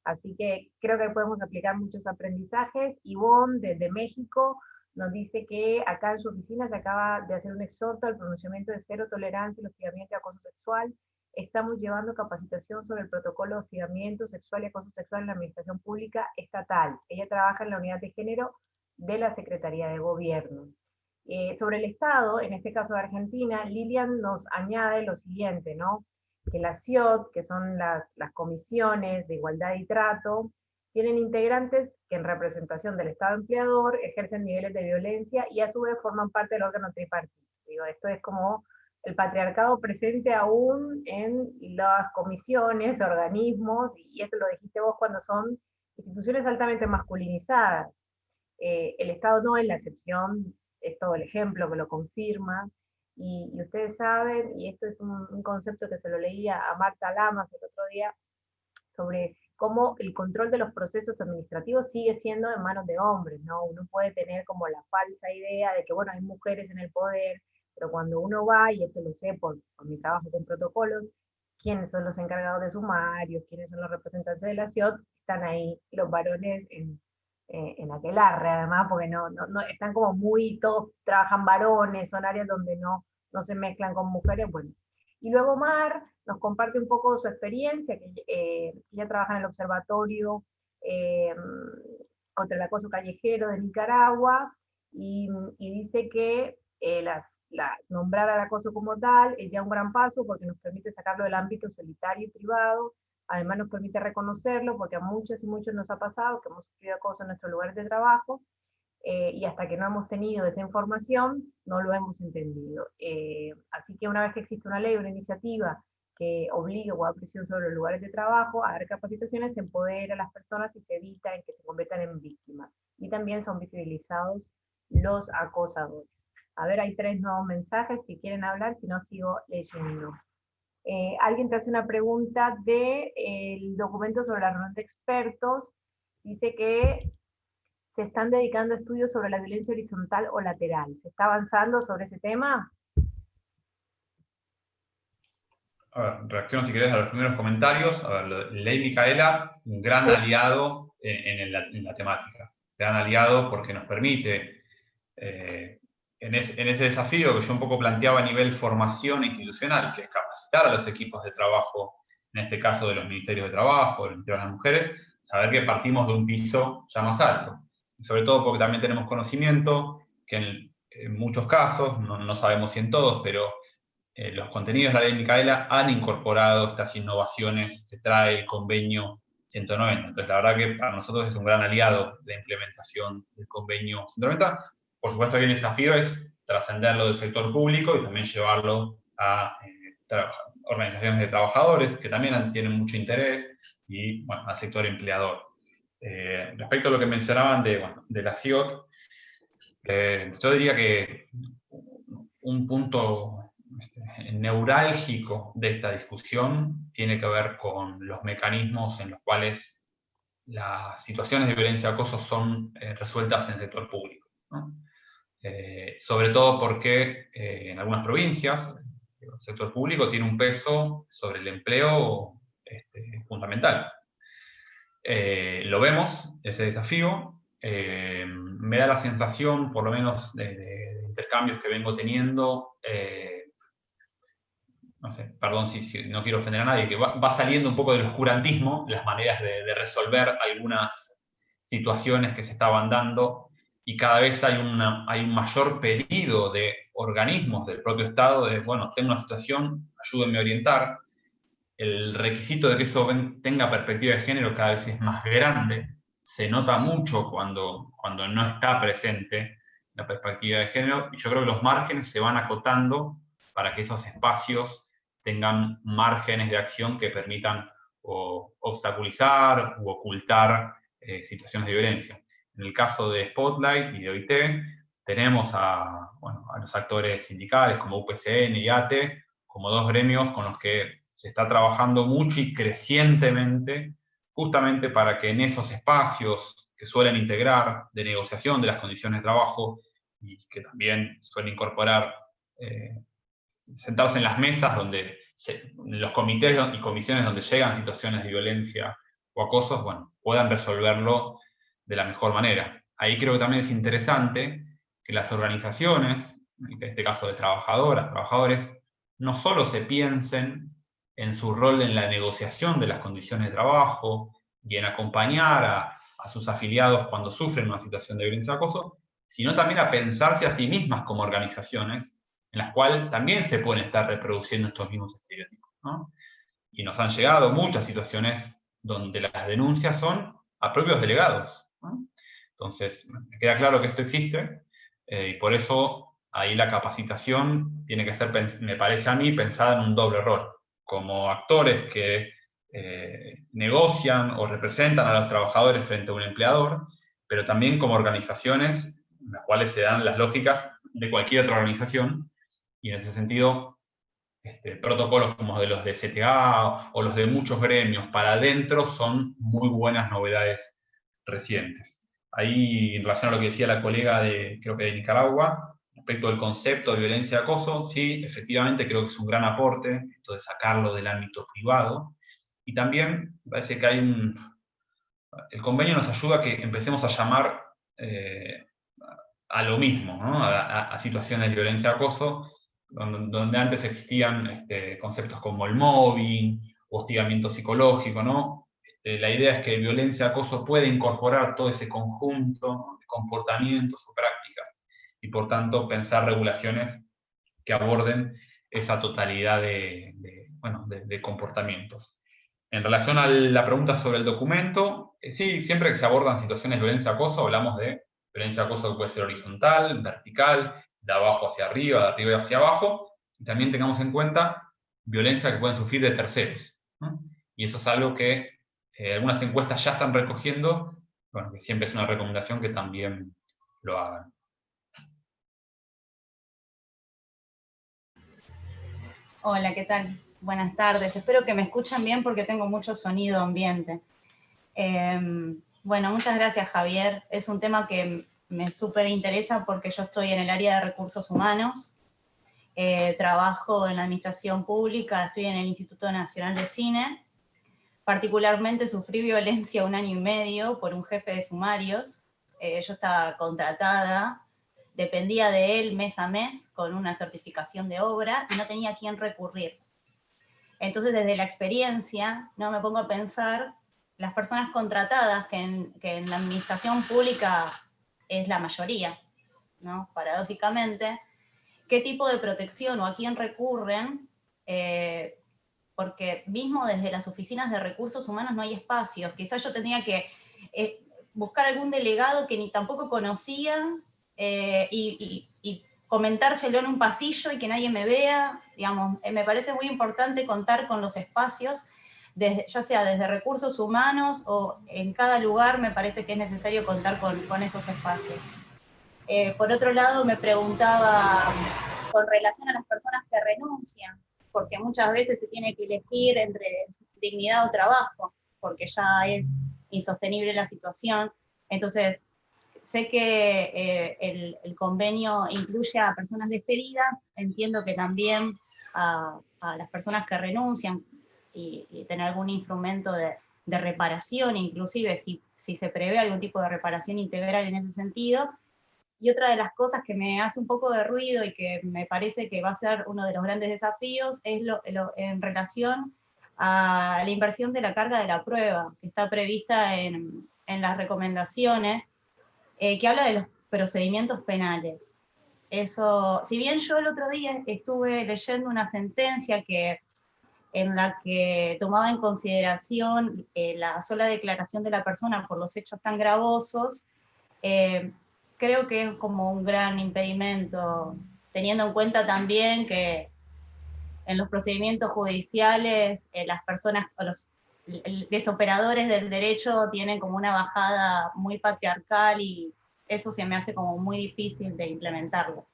Así que creo que podemos aplicar muchos aprendizajes. Ivonne, desde México, nos dice que acá en su oficina se acaba de hacer un exhorto al pronunciamiento de cero tolerancia al hostigamiento y acoso sexual. Estamos llevando capacitación sobre el protocolo de hostigamiento sexual y acoso sexual en la administración pública estatal. Ella trabaja en la unidad de género de la Secretaría de Gobierno. Sobre el Estado, en este caso de Argentina, Lilian nos añade lo siguiente, ¿no? Que la CIOT, que son las comisiones de igualdad y trato, tienen integrantes que en representación del Estado empleador ejercen niveles de violencia y a su vez forman parte del órgano tripartito. Digo, esto es como el patriarcado presente aún en las comisiones, organismos, y esto lo dijiste vos cuando son instituciones altamente masculinizadas. El Estado no es la excepción, es todo el ejemplo que lo confirma, y ustedes saben, y esto es un concepto que se lo leía a Marta Lamas el otro día, sobre cómo el control de los procesos administrativos sigue siendo en manos de hombres, ¿no? Uno puede tener como la falsa idea de que, bueno, hay mujeres en el poder, pero cuando uno va, y esto lo sé por mi trabajo con protocolos, quiénes son los encargados de sumarios, quiénes son los representantes de la CIOT, están ahí los varones en aquelarre, además, porque no, están como muy, todos trabajan varones, son áreas donde no se mezclan con mujeres, bueno. Y luego Mar nos comparte un poco su experiencia, que ella trabaja en el Observatorio contra el Acoso Callejero de Nicaragua, y dice que nombrar al acoso como tal es ya un gran paso porque nos permite sacarlo del ámbito solitario y privado, además nos permite reconocerlo porque a muchos y muchos nos ha pasado que hemos sufrido acoso en nuestros lugares de trabajo, y hasta que no hemos tenido esa información no lo hemos entendido. Así que una vez que existe una ley, una iniciativa que obliga o haga presión sobre los lugares de trabajo a dar capacitaciones, se empodera a las personas y se evita en que se conviertan en víctimas. Y también son visibilizados los acosadores. A ver, hay 3 nuevos mensajes, si quieren hablar, si no sigo leyendo. Alguien te hace una pregunta del documento sobre la reunión de expertos. Dice que se están dedicando a estudios sobre la violencia horizontal o lateral. ¿Se está avanzando sobre ese tema? A ver, reacciono si querés a los primeros comentarios. A ver, Ley Micaela, un gran aliado en la temática. Gran aliado porque nos permite, en ese desafío que yo un poco planteaba a nivel formación institucional, que es capacitar a los equipos de trabajo, en este caso de los ministerios de trabajo, de los ministerios de las mujeres, saber que partimos de un piso ya más alto. Y sobre todo porque también tenemos conocimiento que en muchos casos, no sabemos si en todos, pero los contenidos de la Ley Micaela han incorporado estas innovaciones que trae el convenio 190. Entonces, la verdad que para nosotros es un gran aliado la implementación del convenio 190. Por supuesto que el desafío es trascenderlo del sector público y también llevarlo a organizaciones de trabajadores que también tienen mucho interés y bueno, al sector empleador. Respecto a lo que mencionaban de la CIOT, yo diría que un punto neurálgico de esta discusión tiene que ver con los mecanismos en los cuales las situaciones de violencia y acoso son resueltas en el sector público, ¿no? Sobre todo porque en algunas provincias el sector público tiene un peso sobre el empleo fundamental. Lo vemos, ese desafío. Me da la sensación, por lo menos de intercambios que vengo teniendo, no sé, perdón si no quiero ofender a nadie, que va saliendo un poco del oscurantismo las maneras de resolver algunas situaciones que se estaban dando, y cada vez hay un mayor pedido de organismos del propio Estado de, bueno, tengo una situación, ayúdenme a orientar. El requisito de que eso tenga perspectiva de género cada vez es más grande, se nota mucho cuando no está presente la perspectiva de género, y yo creo que los márgenes se van acotando para que esos espacios tengan márgenes de acción que permitan obstaculizar u ocultar situaciones de violencia. En el caso de Spotlight y de OIT, tenemos a los actores sindicales como UPCN y ATE, como 2 gremios con los que se está trabajando mucho y crecientemente, justamente para que en esos espacios que suelen integrar de negociación de las condiciones de trabajo y que también suelen incorporar sentarse en las mesas donde los comités y comisiones donde llegan situaciones de violencia o acosos, bueno, puedan resolverlo de la mejor manera. Ahí creo que también es interesante que las organizaciones, en este caso de trabajadoras, trabajadores, no solo se piensen en su rol en la negociación de las condiciones de trabajo y en acompañar a sus afiliados cuando sufren una situación de violencia o acoso, sino también a pensarse a sí mismas como organizaciones en las cuales también se pueden estar reproduciendo estos mismos estereotipos, ¿no? Y nos han llegado muchas situaciones donde las denuncias son a propios delegados, ¿no? Entonces, me queda claro que esto existe, y por eso ahí la capacitación tiene que ser, me parece a mí, pensada en un doble rol. Como actores que negocian o representan a los trabajadores frente a un empleador, pero también como organizaciones en las cuales se dan las lógicas de cualquier otra organización, y en ese sentido, protocolos como de los de CTA o los de muchos gremios para adentro son muy buenas novedades recientes. Ahí, en relación a lo que decía la colega creo que de Nicaragua, respecto al concepto de violencia y acoso, sí, efectivamente creo que es un gran aporte, esto de sacarlo del ámbito privado, y también me parece que el convenio nos ayuda a que empecemos a llamar a lo mismo, ¿no? A situaciones de violencia y acoso, donde antes existían conceptos como el mobbing, o hostigamiento psicológico, ¿no? La idea es que violencia y acoso puede incorporar todo ese conjunto de comportamientos o prácticas, y por tanto pensar regulaciones que aborden esa totalidad de comportamientos. En relación a la pregunta sobre el documento, sí, siempre que se abordan situaciones de violencia y acoso, hablamos de violencia y acoso que puede ser horizontal, vertical, de abajo hacia arriba, de arriba hacia abajo, y también tengamos en cuenta violencia que pueden sufrir de terceros, ¿no? Y eso es algo que algunas encuestas ya están recogiendo, bueno, que siempre es una recomendación que también lo hagan. Hola, ¿qué tal? Buenas tardes. Espero que me escuchen bien porque tengo mucho sonido ambiente. Bueno, muchas gracias, Javier. Es un tema que me súper interesa porque yo estoy en el área de recursos humanos. Trabajo en la administración pública, estoy en el Instituto Nacional de Cine. Particularmente sufrí violencia 1 año y medio por un jefe de sumarios. Yo estaba contratada, dependía de él mes a mes con una certificación de obra y no tenía a quién recurrir. Entonces, desde la experiencia, no me pongo a pensar las personas contratadas, que en la administración pública es la mayoría, ¿no? Paradójicamente, qué tipo de protección o a quién recurren, porque mismo desde las oficinas de recursos humanos no hay espacios. Quizás yo tenía que buscar algún delegado que ni tampoco conocía, y comentárselo en un pasillo y que nadie me vea, digamos, me parece muy importante contar con los espacios, ya sea desde recursos humanos o en cada lugar me parece que es necesario contar con esos espacios. Por otro lado, me preguntaba con relación a las personas que renuncian, porque muchas veces se tiene que elegir entre dignidad o trabajo, porque ya es insostenible la situación. Entonces, sé que el convenio incluye a personas despedidas, entiendo que también a las personas que renuncian y tener algún instrumento de reparación, inclusive si se prevé algún tipo de reparación integral en ese sentido. Y otra de las cosas que me hace un poco de ruido y que me parece que va a ser uno de los grandes desafíos es en relación a la inversión de la carga de la prueba, que está prevista en las recomendaciones, que habla de los procedimientos penales. Eso, si bien yo el otro día estuve leyendo una sentencia en la que tomaba en consideración la sola declaración de la persona por los hechos tan gravosos, creo que es como un gran impedimento, teniendo en cuenta también que en los procedimientos judiciales las personas, los operadores del derecho tienen como una bajada muy patriarcal y eso se me hace como muy difícil de implementarlo.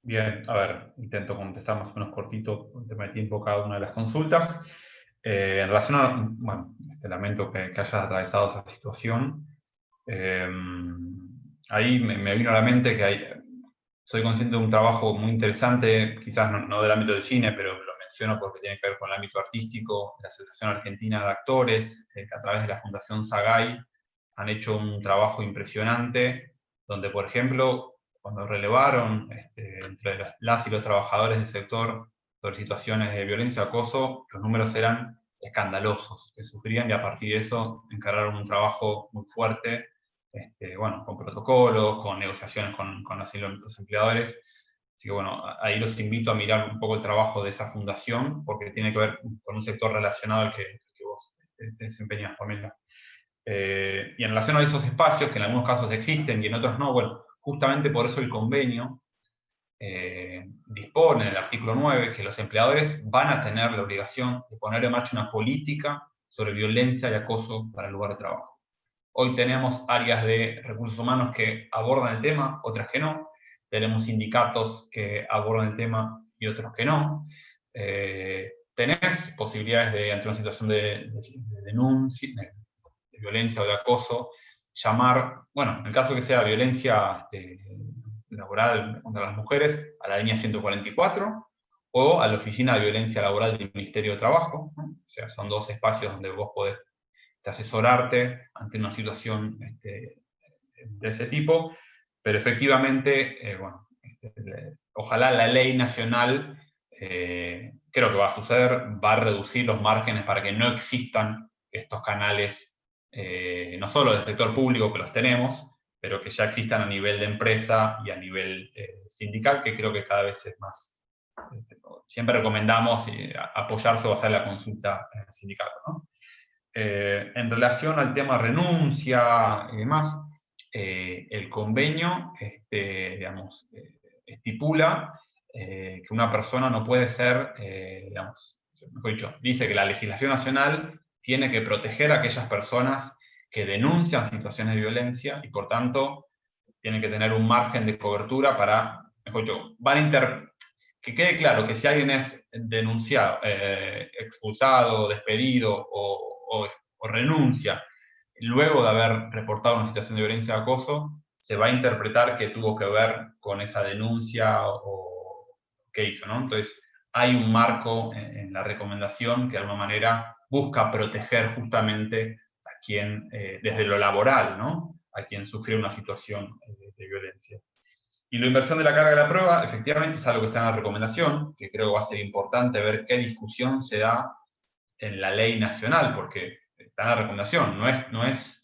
Bien, a ver, intento contestar más o menos cortito el tema de tiempo cada una de las consultas. En relación a, bueno, lamento que hayas atravesado esa situación. Ahí me vino a la mente que soy consciente de un trabajo muy interesante, quizás no del ámbito del cine, pero lo menciono porque tiene que ver con el ámbito artístico, de la Asociación Argentina de Actores, que a través de la Fundación Sagay han hecho un trabajo impresionante, donde, por ejemplo, cuando relevaron entre las y los trabajadores del sector sobre situaciones de violencia y acoso, los números eran escandalosos que sufrían, y a partir de eso encararon un trabajo muy fuerte, bueno, con protocolos, con negociaciones con los empleadores. Así que bueno, ahí los invito a mirar un poco el trabajo de esa fundación, porque tiene que ver con un sector relacionado al que vos te desempeñas, Pamela. Y en relación a esos espacios, que en algunos casos existen y en otros no, bueno, justamente por eso el convenio dispone en el artículo 9 que los empleadores van a tener la obligación de poner en marcha una política sobre violencia y acoso para el lugar de trabajo. Hoy tenemos áreas de recursos humanos que abordan el tema, otras que no. Tenemos sindicatos que abordan el tema y otros que no. Tenés posibilidades ante una situación de denuncia, de violencia o de acoso, llamar, bueno, en el caso que sea violencia laboral contra las mujeres a la línea 144 o a la Oficina de Violencia Laboral del Ministerio de Trabajo, ¿no? O sea, son dos espacios donde vos podés asesorarte ante una situación de ese tipo, pero efectivamente, bueno, ojalá la ley nacional, creo que va a suceder, va a reducir los márgenes para que no existan estos canales, no solo del sector público, que los tenemos, pero que ya existan a nivel de empresa y a nivel sindical, que creo que cada vez es más. Siempre recomendamos apoyarse o hacer la consulta sindical, ¿no? En relación al tema renuncia y demás, el convenio digamos, estipula que una persona no puede ser, digamos, mejor dicho, dice que la legislación nacional tiene que proteger a aquellas personas que denuncian situaciones de violencia y por tanto tienen que tener un margen de cobertura para, mejor dicho, que quede claro que si alguien es denunciado, expulsado, despedido o renuncia luego de haber reportado una situación de violencia o acoso, se va a interpretar que tuvo que ver con esa denuncia o qué hizo, ¿no? Entonces, hay un marco en la recomendación que de alguna manera busca proteger justamente a quien, desde lo laboral, ¿no? A quien sufrió una situación de violencia. Y la inversión de la carga de la prueba, efectivamente, es algo que está en la recomendación, que creo que va a ser importante ver qué discusión se da en la ley nacional, porque está en la recomendación, no es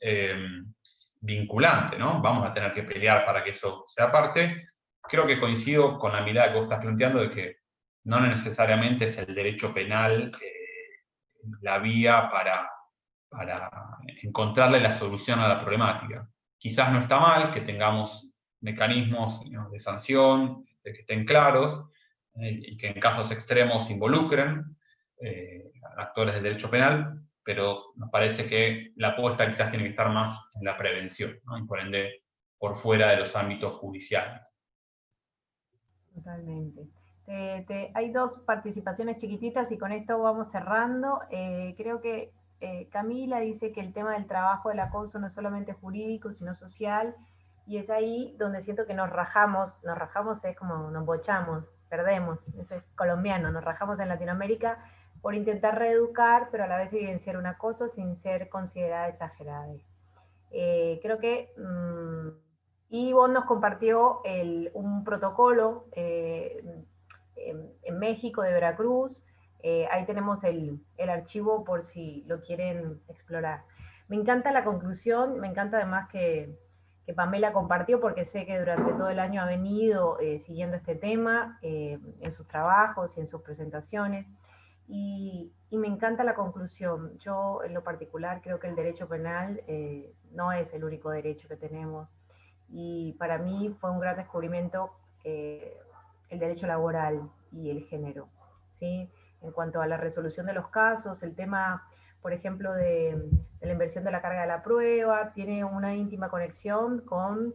vinculante, ¿no? Vamos a tener que pelear para que eso sea parte. Creo que coincido con la mirada que vos estás planteando de que no necesariamente es el derecho penal la vía para encontrarle la solución a la problemática. Quizás no está mal que tengamos mecanismos, digamos, de sanción, de que estén claros, y que en casos extremos involucren actores del derecho penal, pero nos parece que la apuesta quizás tiene que estar más en la prevención, ¿no? Y por ende por fuera de los ámbitos judiciales. Totalmente. Hay dos participaciones chiquititas y con esto vamos cerrando. Creo que Camila dice que el tema del trabajo del acoso no es solamente jurídico, sino social, y es ahí donde siento que nos rajamos es como nos bochamos, perdemos, es colombiano, nos rajamos en Latinoamérica por intentar reeducar, pero a la vez evidenciar un acoso sin ser considerada exagerada. Creo que Ivonne nos compartió un protocolo en México, de Veracruz. Ahí tenemos el archivo por si lo quieren explorar. Me encanta la conclusión, me encanta además que Pamela compartió, porque sé que durante todo el año ha venido siguiendo este tema en sus trabajos y en sus presentaciones. Y me encanta la conclusión. Yo, en lo particular, creo que el derecho penal no es el único derecho que tenemos. Y para mí fue un gran descubrimiento el derecho laboral y el género, ¿sí? En cuanto a la resolución de los casos, el tema, por ejemplo, de la inversión de la carga de la prueba, tiene una íntima conexión con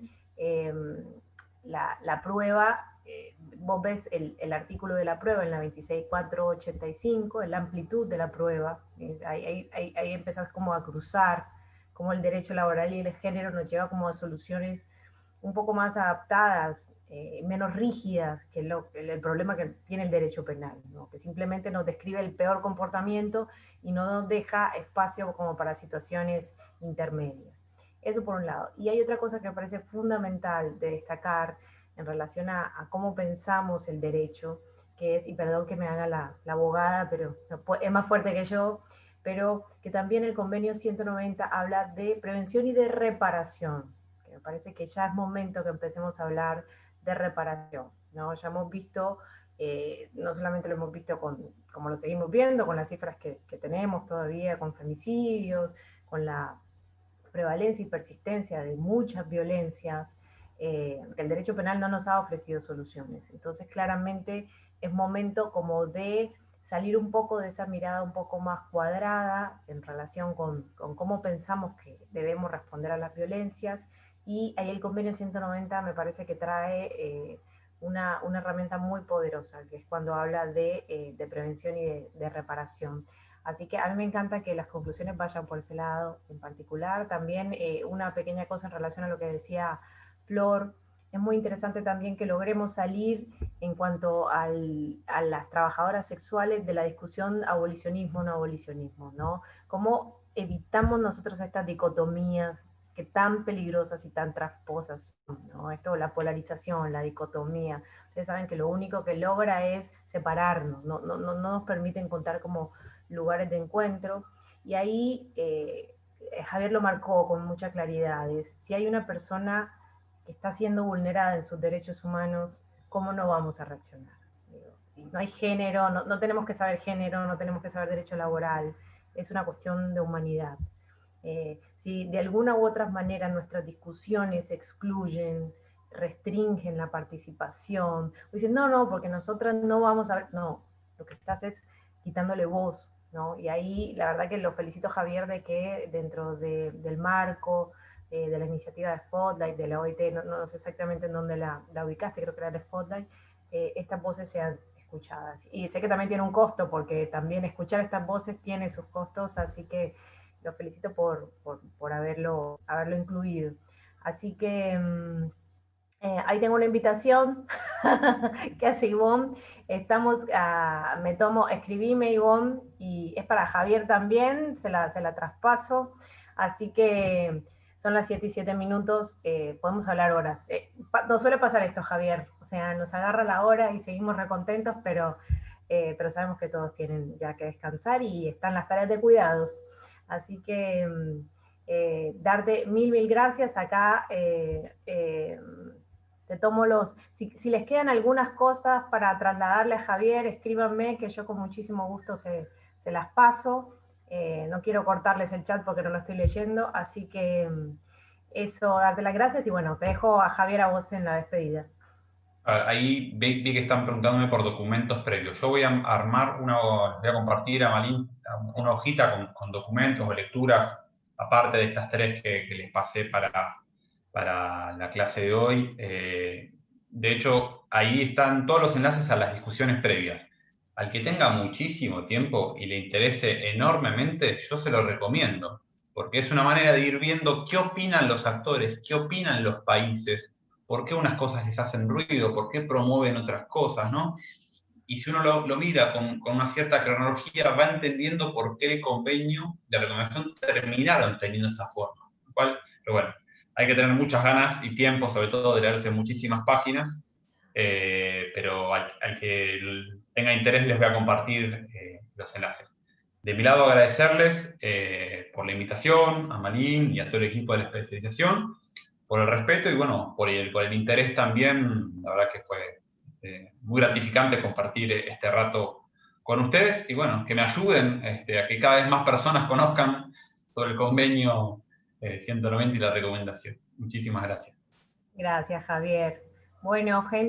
la prueba. Vos ves el artículo de la prueba en la 26.485, la amplitud de la prueba, ahí empezás como a cruzar, como el derecho laboral y el género nos lleva como a soluciones un poco más adaptadas, menos rígidas que el problema que tiene el derecho penal, ¿no? Que simplemente nos describe el peor comportamiento y no nos deja espacio como para situaciones intermedias. Eso por un lado. Y hay otra cosa que me parece fundamental de destacar en relación a cómo pensamos el derecho, que es, y perdón que me haga la abogada, pero es más fuerte que yo, pero que también el convenio 190 habla de prevención y de reparación. Que me parece que ya es momento que empecemos a hablar de reparación, ¿no? Ya hemos visto, no solamente lo hemos visto como lo seguimos viendo, con las cifras que tenemos todavía, con femicidios, con la prevalencia y persistencia de muchas violencias, el derecho penal no nos ha ofrecido soluciones. Entonces, claramente es momento como de salir un poco de esa mirada un poco más cuadrada en relación con cómo pensamos que debemos responder a las violencias, y ahí el convenio 190 me parece que trae una herramienta muy poderosa, que es cuando habla de prevención y de reparación. Así que a mí me encanta que las conclusiones vayan por ese lado en particular. También una pequeña cosa en relación a lo que decía Flor, es muy interesante también que logremos salir en cuanto a las trabajadoras sexuales de la discusión abolicionismo, no abolicionismo, ¿no? Cómo evitamos nosotros estas dicotomías que tan peligrosas y tan tramposas son, ¿no? Esto, la polarización, la dicotomía. Ustedes saben que lo único que logra es separarnos, no nos permite encontrar como lugares de encuentro. Y ahí Javier lo marcó con mucha claridad, es si hay una persona que está siendo vulnerada en sus derechos humanos, ¿cómo no vamos a reaccionar? No hay género, no tenemos que saber género, no tenemos que saber derecho laboral, es una cuestión de humanidad. Si de alguna u otra manera nuestras discusiones excluyen, restringen la participación, o dicen, no, porque nosotras no vamos a ver, no, lo que estás es quitándole voz, ¿no? Y ahí la verdad que lo felicito, Javier, de que dentro del marco, de la iniciativa de Spotlight, de la OIT, no sé exactamente en dónde la ubicaste, creo que era de Spotlight, estas voces sean escuchadas. Y sé que también tiene un costo, porque también escuchar estas voces tiene sus costos, así que lo felicito por haberlo incluido. Así que ahí tengo una invitación que hace Ivonne. Escribime, Ivonne, y es para Javier también, se la traspaso. Así que son las 7:07, podemos hablar horas. Nos suele pasar esto, Javier, o sea, nos agarra la hora y seguimos recontentos, pero sabemos que todos tienen ya que descansar y están las tareas de cuidados. Así que darte mil gracias acá. Te tomo si les quedan algunas cosas para trasladarle a Javier, escríbanme, que yo con muchísimo gusto se las paso. No quiero cortarles el chat porque no lo estoy leyendo, así que eso, darte las gracias y bueno, te dejo a Javier, a vos en la despedida. Ahí vi que están preguntándome por documentos previos. Yo voy a armar voy a compartir a Malin una hojita con documentos o lecturas, aparte de estas tres que les pasé para la clase de hoy. De hecho, ahí están todos los enlaces a las discusiones previas. Al que tenga muchísimo tiempo y le interese enormemente, yo se lo recomiendo, porque es una manera de ir viendo qué opinan los actores, qué opinan los países, por qué unas cosas les hacen ruido, por qué promueven otras cosas, ¿no? Y si uno lo mira con una cierta cronología, va entendiendo por qué el convenio de recomendación terminaron teniendo esta forma. Pero bueno, hay que tener muchas ganas y tiempo, sobre todo, de leerse muchísimas páginas, pero al que tenga interés les voy a compartir los enlaces. De mi lado, agradecerles por la invitación, a Malin y a todo el equipo de la especialización, por el respeto y bueno, por el interés también. La verdad que fue muy gratificante compartir este rato con ustedes y bueno, que me ayuden a que cada vez más personas conozcan sobre el convenio 190 y la recomendación. Muchísimas gracias. Gracias, Javier. Bueno, gente.